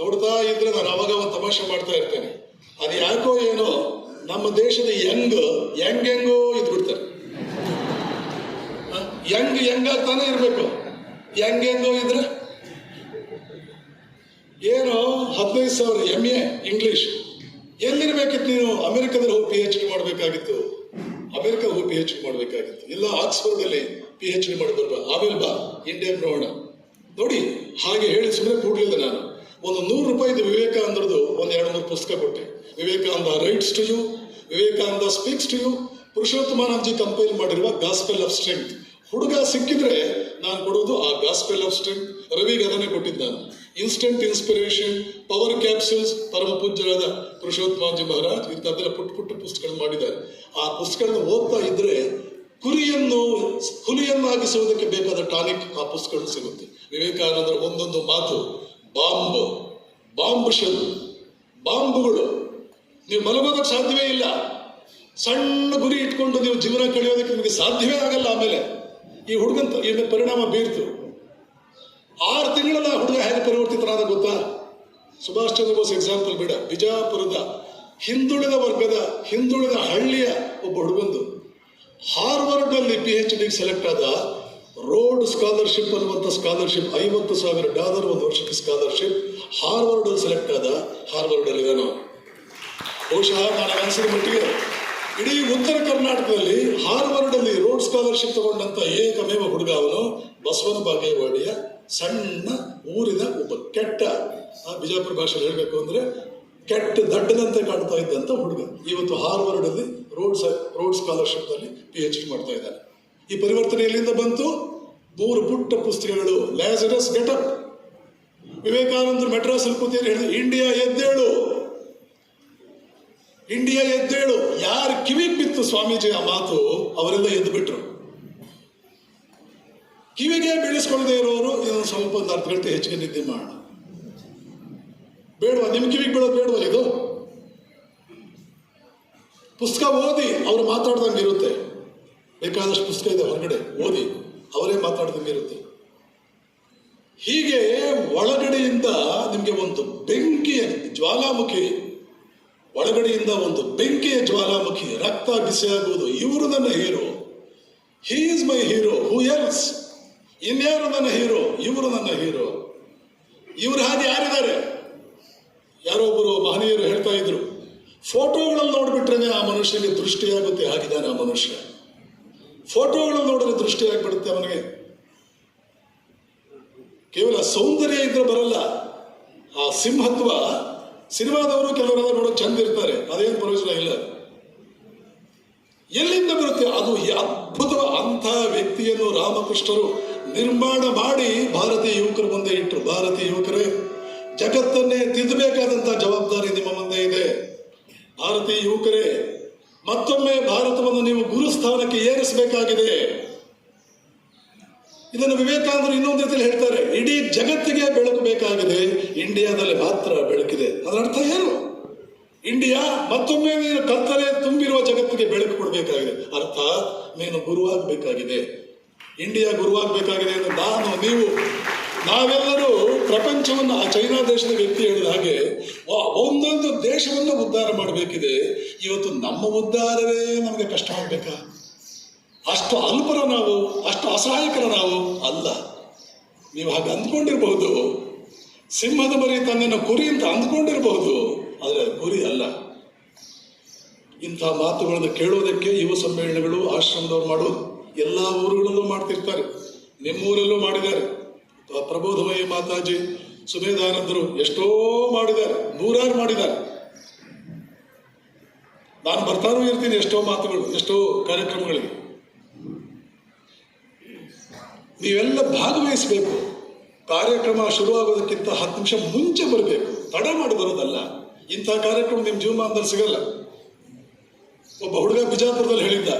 ನೋಡ್ತಾ ಇದ್ರೆ ನಾನು ಅವಾಗ ತಮಾಷೆ ಮಾಡ್ತಾ ಇರ್ತೇನೆ. ಅದು ಯಾಕೋ ಏನೋ ನಮ್ಮ ದೇಶದ ಹೆಂಗೋ ಇದ್ಬಿಡ್ತಾರೆ. ಯಂಗ್ ಆಗ್ತಾನೆ ಇರ್ಬೇಕು. ಹೆಂಗೋ ಇದ್ರೆ ಏನೋ 15,000 MA ಇಂಗ್ಲಿಷ್. ಎಲ್ಲಿರ್ಬೇಕಿತ್ತು ನೀನು? ಅಮೆರಿಕದಲ್ಲಿ ಹೋಗಿ PhD ಮಾಡಬೇಕಾಗಿತ್ತು. ಹೋಗಿ PhD ಮಾಡಬೇಕಾಗಿತ್ತು. ಇಲ್ಲ ಆಕ್ಸ್ಫರ್ಡ್ ಅಲ್ಲಿ PhD ಮಾಡಿ ಬರ್ಬಾ, ಆಮೇಲೆ ಬಾ ಇಂಡಿಯಾಗೆ ನೋಡೋಣ. ನೋಡಿ, ಹಾಗೆ ಹೇಳಿ ಸುಮ್ಮನೆ ಕೂಡ್ಲಿಲ್ಲ ನಾನು. ಒಂದು 100 ರೂಪಾಯಿದು ವಿವೇಕಾನಂದರದು ಒಂದು 2-3 ಪುಸ್ತಕ ಕೊಟ್ಟೆ. Vivekananda writes to you, Vivekananda speaks to you, Purushottamanandaji compile ಮಾಡಿರುವ ಗಾಸ್ಪೆಲ್ ಆಫ್ ಸ್ಟ್ರೆಂಗ್ತ್. ಹುಡುಗ ಸಿಕ್ಕಿದ್ರೆ ನಾನು ಕೊಡೋದು ಆ ಗಾಸ್ಪೆಲ್ ಆಫ್ ಸ್ಟ್ರೆಂಗ್ತ್. ರವಿಗೆ ಅದನ್ನೇ ಕೊಟ್ಟಿದ್ದ ನಾನು. ಇನ್ಸ್ಟೆಂಟ್ ಇನ್ಸ್ಪಿರೇಷನ್, ಪವರ್ ಕ್ಯಾಪ್ಸೂಲ್ಸ್, ಪರಮ ಪೂಜ್ಯರಾದ ಪುರುಷೋತ್ತಮಾನಂದಜಿ ಮಹಾರಾಜ್ ಇಂಥದ್ದೆಲ್ಲ ಪುಟ್ಟ ಪುಸ್ತಕಗಳನ್ನು ಮಾಡಿದ್ದಾರೆ. ಆ ಪುಸ್ತಕಗಳನ್ನು ಓದ್ತಾ ಇದ್ರೆ ಹುಲಿಯನ್ನಾಗಿಸುವುದಕ್ಕೆ ಬೇಕಾದ ಟಾನಿಕ್ ಆ ಪುಸ್ತಕಗಳು ಸಿಗುತ್ತೆ. ವಿವೇಕಾನಂದರ ಒಂದೊಂದು ಮಾತು, ಬಾಂಬ್ ಶೆಲ್, ಬಾಂಬುಗಳು. ನೀವು ಮಲಗೋದಕ್ಕೆ ಸಾಧ್ಯವೇ ಇಲ್ಲ. ಸಣ್ಣ ಗುರಿ ಇಟ್ಕೊಂಡು ನೀವು ಜೀವನ ಕಳೆಯೋದಕ್ಕೆ ನಿಮಗೆ ಸಾಧ್ಯವೇ ಆಗಲ್ಲ. ಆಮೇಲೆ ಈ ಹುಡುಗಂತ ಈಗ ಪರಿಣಾಮ ಬೀರ್ತು. 6 ತಿಂಗಳಲ್ಲಿ ಹುಡುಗ ಹೇಗೆ ಪರಿವರ್ತಿತನಾದ ಗೊತ್ತಾ? ಸುಭಾಷ್ ಚಂದ್ರ ಬೋಸ್ ಎಕ್ಸಾಂಪಲ್ ಬೇಡ. ಬಿಜಾಪುರದ ಹಿಂದುಳಿದ ಹಳ್ಳಿಯ ಒಬ್ಬ ಹುಡುಗಂದು ಹಾರ್ವರ್ಡ್ ಅಲ್ಲಿ PhD ಸೆಲೆಕ್ಟ್ ಆದ. ರೋಡ್ ಸ್ಕಾಲರ್ಶಿಪ್ ಅನ್ನುವಂಥ ಸ್ಕಾಲರ್ಶಿಪ್, $50,000 ಒಂದು ವರ್ಷಕ್ಕೆ ಸ್ಕಾಲರ್ಶಿಪ್. ಹಾರ್ವರ್ಡ್ ಅಲ್ಲಿ ಸೆಲೆಕ್ಟ್ ಆದ. ಹಾರ್ವರ್ಡ್ ಅಲ್ಲಿ ನಾನು ಬಹುಶಃ ನನಗೆ ಅನಿಸಿದ ಮಟ್ಟಿಗೆ ಇಡೀ ಉತ್ತರ ಕರ್ನಾಟಕದಲ್ಲಿ ಹಾರ್ವರ್ಡ್ ಅಲ್ಲಿ ರೋಡ್ ಸ್ಕಾಲರ್ಶಿಪ್ ತಗೊಂಡಂತ ಏಕಮೇವ ಹುಡುಗ ಅವನು. ಬಸವನ ಬಾಗೇವಾಡಿಯ ಸಣ್ಣ ಊರಿನ ಒಬ್ಬ ಕೆಟ್ಟ, ಬಿಜಾಪುರ ಭಾಷೆಯಲ್ಲಿ ಹೇಳ್ಬೇಕು ಅಂದ್ರೆ ಕೆಟ್ಟ ದಡ್ಡನಂತೆ ಕಾಣ್ತಾ ಇದ್ದಂತ ಹುಡುಗ ಇವತ್ತು ಹಾರ್ವರ್ಡ್ ಅಲ್ಲಿ ರೋಡ್ ಸ್ಕಾಲರ್ಶಿಪ್ ನಲ್ಲಿ PhD ಮಾಡ್ತಾ ಇದ್ದಾನೆ. ಈ ಪರಿವರ್ತನೆ ಎಲ್ಲಿಂದ ಬಂತು? 3 ಪುಟ್ಟ ಪುಸ್ತಕಗಳು. ಲ್ಯಾಜರಸ್ ಗೆಟಪ್. ವಿವೇಕಾನಂದರು ಮೆಡ್ರಾಸ್ ಅಲ್ಲಿ ಕೂತಿದ್ರು, ಹೇಳಿದ್ರು, ಇಂಡಿಯಾ ಎದ್ದೇಳು. ಯಾರು ಕಿವಿಗೆ ಬಿತ್ತು ಸ್ವಾಮೀಜಿ ಆ ಮಾತು, ಅವರೆಲ್ಲ ಎದ್ದು ಬಿಟ್ರು. ಕಿವಿಗೆ ಬೀಳಿಸ್ಕೊಳ್ಳದೆ ಇರೋರು ಇದನ್ನು ಸ್ವಲ್ಪ ಒಂದು 10 ಗಂಟೆ ಹೆಚ್ಚಿಗೆ ನಿದ್ದೆ ಮಾಡೋಣ. ಬೇಡವಾ? ನಿಮ್ ಕಿವಿಗೆ ಬೀಳೋದು ಬೇಡವಾ? ಇದು ಪುಸ್ತಕ ಓದಿ ಅವ್ರು ಮಾತಾಡ್ದಂಗೆ ಇರುತ್ತೆ. ಬೇಕಾದಷ್ಟು ಪುಸ್ತಕ ಇದೆ ಹೊರಗಡೆ, ಓದಿ ಅವರೇ ಮಾತಾಡ್ದಂಗೆ ಇರುತ್ತೆ. ಹೀಗೆ ಒಳಗಡೆಯಿಂದ ನಿಮ್ಗೆ ಒಂದು ಬೆಂಕಿಯ ಜ್ವಾಲಾಮುಖಿ, ಒಳಗಡೆಯಿಂದ ಒಂದು ಬೆಂಕಿಯ ಜ್ವಾಲಾಮುಖಿ, ರಕ್ತ ಬಿಸಿಯಾಗುವುದು. ಇವರು ನನ್ನ hero, he is my hero, who else? ಇನ್ಯಾರು ನನ್ನ ಹೀರೋ? ಇವರು ನನ್ನ ಹೀರೋ. ಇವರು ಹಾಗೆ ಯಾರಿದ್ದಾರೆ? ಯಾರೊಬ್ಬರು ಮಹನೀಯರು ಹೇಳ್ತಾ ಇದ್ರು, ಫೋಟೋಗಳಲ್ಲಿ ನೋಡ್ಬಿಟ್ರೆ ಆ ಮನುಷ್ಯನಿಗೆ ದೃಷ್ಟಿಯಾಗುತ್ತೆ, ಹಾಗಿದ್ದಾನೆ ಆ ಮನುಷ್ಯ. ಫೋಟೋಗಳಲ್ಲಿ ನೋಡಿದ್ರೆ ದೃಷ್ಟಿಯಾಗ್ಬಿಡುತ್ತೆ ಅವನಿಗೆ. ಕೇವಲ ಸೌಂದರ್ಯ ಇದ್ರೆ ಬರಲ್ಲ. ಆ ಸಿಂಹತ್ವ, ಸಿನಿಮಾದವರು ಕೆಲವರೆಲ್ಲ ನೋಡೋಕೆ ಚಂದ ಇರ್ತಾರೆ, ಅದೇನು ಪ್ರಯೋಜನ ಇಲ್ಲ. ಎಲ್ಲಿಂದ ಬರುತ್ತೆ ಅದು? ಅದ್ಭುತ ಅಂಥ ವ್ಯಕ್ತಿಯನ್ನು ರಾಮಕೃಷ್ಣರು ನಿರ್ಮಾಣ ಮಾಡಿ ಭಾರತೀಯ ಯುವಕರ ಮುಂದೆ ಇಟ್ಟರು. ಭಾರತೀಯ ಯುವಕರೇ, ಜಗತ್ತನ್ನೇ ತಿದ್ದಬೇಕಾದಂತಹ ಜವಾಬ್ದಾರಿ ನಿಮ್ಮ ಮುಂದೆ ಇದೆ. ಭಾರತೀಯ ಯುವಕರೇ, ಮತ್ತೊಮ್ಮೆ ಭಾರತವನ್ನು ನೀವು ಗುರುಸ್ಥಾನಕ್ಕೆ ಏರಿಸಬೇಕಾಗಿದೆ. ಇದನ್ನು ವಿವೇಕಾನಂದರು ಇನ್ನೊಂದು ರೀತಿಯಲ್ಲಿ ಹೇಳ್ತಾರೆ, ಇಡೀ ಜಗತ್ತಿಗೆ ಬೆಳಕು ಬೇಕಾಗಿದೆ, ಇಂಡಿಯಾದಲ್ಲಿ ಮಾತ್ರ ಬೆಳಕಿದೆ. ಅದರ ಅರ್ಥ ಏನು? ಇಂಡಿಯಾ ಮತ್ತೊಮ್ಮೆ ನೀನು ಕತ್ತಲೆ ತುಂಬಿರುವ ಜಗತ್ತಿಗೆ ಬೆಳಕು ಕೊಡಬೇಕಾಗಿದೆ. ಅರ್ಥ, ನೀನು ಗುರುವಾಗಬೇಕಾಗಿದೆ. ಇಂಡಿಯಾ ಗುರುವಾಗಬೇಕಾಗಿದೆ. ನಾವೆಲ್ಲರೂ ಪ್ರಪಂಚವನ್ನು ಆ ಚೈನಾ ದೇಶದ ವ್ಯಕ್ತಿ ಹೇಳಿದ ಹಾಗೆ ಒಂದೊಂದು ದೇಶವನ್ನು ಉದ್ಧಾರ ಮಾಡಬೇಕಿದೆ. ಇವತ್ತು ನಮ್ಮ ಉದ್ಧಾರವೇ ನಮಗೆ ಕಷ್ಟ ಆಗಬೇಕಾ? ಅಷ್ಟು ಅಲ್ಪರ ನಾವು, ಅಷ್ಟು ಅಸಹಾಯಕರ ನಾವು ಅಲ್ಲ. ನೀವು ಹಾಗೆ ಅಂದ್ಕೊಂಡಿರಬಹುದು, ಸಿಂಹದ ಮರಿ ತನ್ನನ್ನು ಕುರಿ ಅಂತ ಅಂದ್ಕೊಂಡಿರಬಹುದು, ಆದರೆ ಗುರಿ ಅಲ್ಲ. ಇಂಥ ಮಾತುಗಳನ್ನು ಕೇಳೋದಕ್ಕೆ ಯುವ ಸಮ್ಮೇಳನಗಳು, ಆಶ್ರಮದವ್ರು ಮಾಡೋದು ಎಲ್ಲ ಊರುಗಳಲ್ಲೂ ಮಾಡ್ತಿರ್ತಾರೆ. ನಿಮ್ಮೂರಲ್ಲೂ ಮಾಡಿದ್ದಾರೆ. ಪ್ರಬೋಧಮಯ ಮಾತಾಜಿ, ಸುಮೇಧಾನಂದರು ಎಷ್ಟೋ ಮಾಡಿದ್ದಾರೆ, ನೂರಾರು ಮಾಡಿದ್ದಾರೆ. ನಾನು ಬರ್ತಾನೂ ಇರ್ತೀನಿ ಎಷ್ಟೋ ಮಾತುಗಳು, ಎಷ್ಟೋ ಕಾರ್ಯಕ್ರಮಗಳಿಗೆ. ನೀವೆಲ್ಲ ಭಾಗವಹಿಸಬೇಕು. ಕಾರ್ಯಕ್ರಮ ಶುರುವಾಗೋದಕ್ಕಿಂತ 10 ನಿಮಿಷ ಮುಂಚೆ ಬರಬೇಕು, ತಡ ಮಾಡಿ ಬರೋದಲ್ಲ. ಇಂಥ ಕಾರ್ಯಕ್ರಮ ನಿಮ್ಮ ಜೀವಮಾನದಲ್ಲಿ ಸಿಗಲ್ಲ. ಒಬ್ಬ ಹುಡುಗ ಬಿಜಾಪುರದಲ್ಲಿ ಹೇಳಿದ್ದ,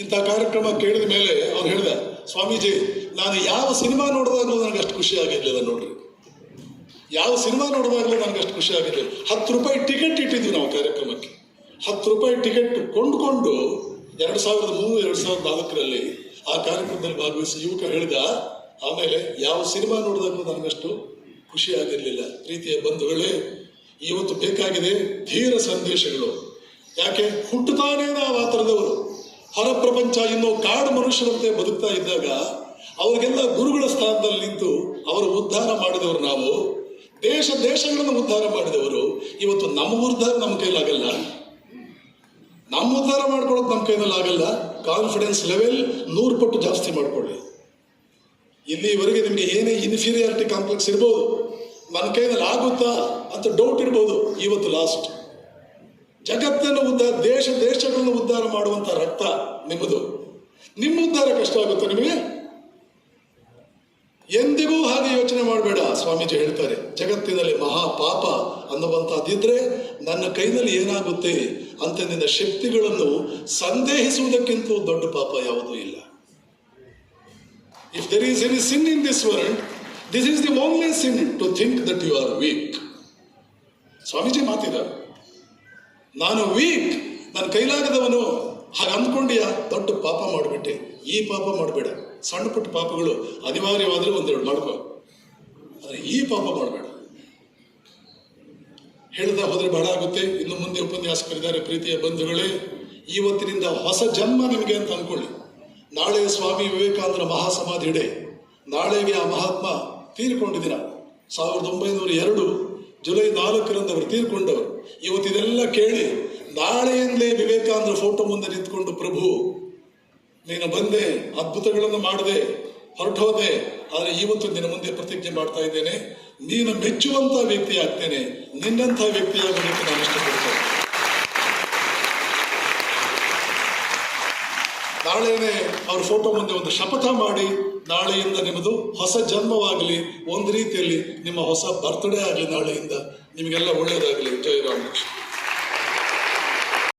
ಇಂಥ ಕಾರ್ಯಕ್ರಮ ಕೇಳಿದ ಮೇಲೆ ಅವ್ನು ಹೇಳ್ದ, ಸ್ವಾಮೀಜಿ ನಾನು ಯಾವ ಸಿನಿಮಾ ನೋಡಿದಾಗಲೂ ನನಗೆ ಅಷ್ಟು ಖುಷಿ ಆಗಿರಲಿಲ್ಲ ನೋಡ್ರಿ. ಯಾವ ಸಿನಿಮಾ ನೋಡಿದಾಗಲೂ ನನಗೆ ಅಷ್ಟು ಖುಷಿ ಆಗಿರಲಿಲ್ಲ. 10 ರೂಪಾಯಿ ಟಿಕೆಟ್ ಇಟ್ಟಿದ್ವಿ ನಾವು ಕಾರ್ಯಕ್ರಮಕ್ಕೆ. 10 ರೂಪಾಯಿ ಟಿಕೆಟ್ ಕೊಂಡುಕೊಂಡು 2003, 2004ರಲ್ಲಿ ಆ ಕಾರ್ಯಕ್ರಮದಲ್ಲಿ ಭಾಗವಹಿಸಿ ಯುವಕ ಹೇಳಿದ, ಆಮೇಲೆ ಯಾವ ಸಿನಿಮಾ ನೋಡಿದಾಗಲೂ ನನಗಷ್ಟು ಖುಷಿ ಆಗಿರಲಿಲ್ಲ. ಪ್ರೀತಿಯ ಬಂಧುಗಳೇ, ಇವತ್ತು ಬೇಕಾಗಿದೆ ಧೀರ ಸಂದೇಶಗಳು. ಯಾಕೆ ಹುಟ್ಟುತ್ತಾನೇ ನಾವು ಆ ಥರದವರು. ಹೊರ ಪ್ರಪಂಚ ಇನ್ನೂ ಕಾಡು ಮನುಷ್ಯರಂತೆ ಬದುಕ್ತಾ ಇದ್ದಾಗ ಅವ್ರಿಗೆಲ್ಲ ಗುರುಗಳ ಸ್ಥಾನದಲ್ಲಿ ನಿಂತು ಅವರು ಉದ್ಧಾರ ಮಾಡಿದವರು ನಾವು. ದೇಶಗಳನ್ನು ಉದ್ಧಾರ ಮಾಡಿದವರು. ಇವತ್ತು ನಮ್ಮ ಉದ್ಧಾರ ನಮ್ಮ ಕೈಲಾಗಲ್ಲ, ನಮ್ಮ ಉದ್ಧಾರ ಮಾಡ್ಕೊಳ್ಳೋದು ನಮ್ಮ ಕೈನಲ್ಲಿ ಆಗಲ್ಲ. ಕಾನ್ಫಿಡೆನ್ಸ್ ಲೆವೆಲ್ 100 ಪಟ್ಟು ಜಾಸ್ತಿ ಮಾಡ್ಕೊಳ್ಳಿ. ಇಲ್ಲಿವರೆಗೆ ನಿಮಗೆ ಏನೇ ಇನ್ಫೀರಿಯಾರಿಟಿ ಕಾಂಪ್ಲೆಕ್ಸ್ ಇರ್ಬೋದು, ನನ್ನ ಕೈನಲ್ಲಿ ಆಗುತ್ತಾ ಅಂತ ಡೌಟ್ ಇರ್ಬೋದು. ಇವತ್ತು ಲಾಸ್ಟ್ ಜಗತ್ತನ್ನು ಉದ್ಧಾರ, ದೇಶಗಳನ್ನು ಉದ್ಧಾರ ಮಾಡುವಂತ ರಕ್ತ ನಿಮ್ಮದು. ನಿಮ್ಮ ಉದ್ಧಾರ ಕಷ್ಟ ಆಗುತ್ತೆ ನಿಮಗೆ? ಎಂದಿಗೂ ಹಾಗೆ ಯೋಚನೆ ಮಾಡಬೇಡ. ಸ್ವಾಮೀಜಿ ಹೇಳ್ತಾರೆ, ಜಗತ್ತಿನಲ್ಲಿ ಮಹಾಪಾಪ ಅನ್ನುವಂಥದ್ದಿದ್ರೆ ನನ್ನ ಕೈನಲ್ಲಿ ಏನಾಗುತ್ತೆ ಅಂತ ನಿನ್ನ ಶಕ್ತಿಗಳನ್ನು ಸಂದೇಹಿಸುವುದಕ್ಕಿಂತ ದೊಡ್ಡ ಪಾಪ ಯಾವುದೂ ಇಲ್ಲ. If there is any sin in this world, this is the only sin to think that you are weak. Swamiji ಮಾತಿದ್ದಾರೆ, ನಾನು ವೀಕ್, ನನ್ನ ಕೈಲಾಗದವನು ಹಾಗೆ ಅಂದ್ಕೊಂಡಿಯಾ, ದೊಡ್ಡ ಪಾಪ ಮಾಡಿಬಿಟ್ಟೆ. ಈ ಪಾಪ ಮಾಡಬೇಡ. ಸಣ್ಣ ಪುಟ್ಟ ಪಾಪಗಳು ಅನಿವಾರ್ಯವಾದರೆ 1-2 ಮಾಡ್ಕೋ, ಆದರೆ ಈ ಪಾಪ ಮಾಡಬೇಡ. ಹೇಳ್ದ ಹೋದ್ರೆ ಬಹಳ ಆಗುತ್ತೆ. ಇನ್ನು ಮುಂದೆ ಉಪನ್ಯಾಸಕರಿದ್ದಾರೆ. ಪ್ರೀತಿಯ ಬಂಧುಗಳೇ, ಇವತ್ತಿನಿಂದ ಹೊಸ ಜನ್ಮ ನಿಮಗೆ ಅಂತ ಅನ್ಕೊಳ್ಳಿ. ನಾಳೆ ಸ್ವಾಮಿ ವಿವೇಕಾನಂದರ ಮಹಾಸಮಾಧಿ ಡೇ. ನಾಳೆಗೆ ಆ ಮಹಾತ್ಮ ತೀರ್ಕೊಂಡಿದ್ದೀರ. 1902 ಜುಲೈ 4ರಂದು ಅವರು ತೀರ್ಕೊಂಡವರು. ಇವತ್ತಿದೆಲ್ಲ ಕೇಳಿ ನಾಳೆಯಿಂದಲೇ ವಿವೇಕಾನಂದರ ಫೋಟೋ ಮುಂದೆ ನಿಂತ್ಕೊಂಡು, ಪ್ರಭು ನೀನು ಬಂದೆ, ಅದ್ಭುತಗಳನ್ನು ಮಾಡಿದೆ, ಹೊರಟೋದೆ, ಆದರೆ ಇವತ್ತು ನಿನ್ನ ಮುಂದೆ ಪ್ರತಿಜ್ಞೆ ಮಾಡ್ತಾ ಇದ್ದೇನೆ, ನೀನು ಮೆಚ್ಚುವಂತ ವ್ಯಕ್ತಿ ಆಗ್ತೇನೆ, ನಿನ್ನಂಥ ವ್ಯಕ್ತಿಯಾಗಬೇಕು ನಾನು ಇಷ್ಟಪಡ್ತೇನೆ. ನಾಳೆನೇ ಅವ್ರ ಫೋಟೋ ಮುಂದೆ ಒಂದು ಶಪಥ ಮಾಡಿ, ನಾಳೆಯಿಂದ ನಿಮ್ಮದು ಹೊಸ ಜನ್ಮವಾಗಲಿ, ಒಂದು ರೀತಿಯಲ್ಲಿ ನಿಮ್ಮ ಹೊಸ ಬರ್ತ್ಡೇ ಆಗಲಿ, ನಾಳೆಯಿಂದ ನಿಮಗೆಲ್ಲ ಒಳ್ಳೆಯದಾಗಲಿ. ಜೈ ರಾಮಕೃಷ್ಣ.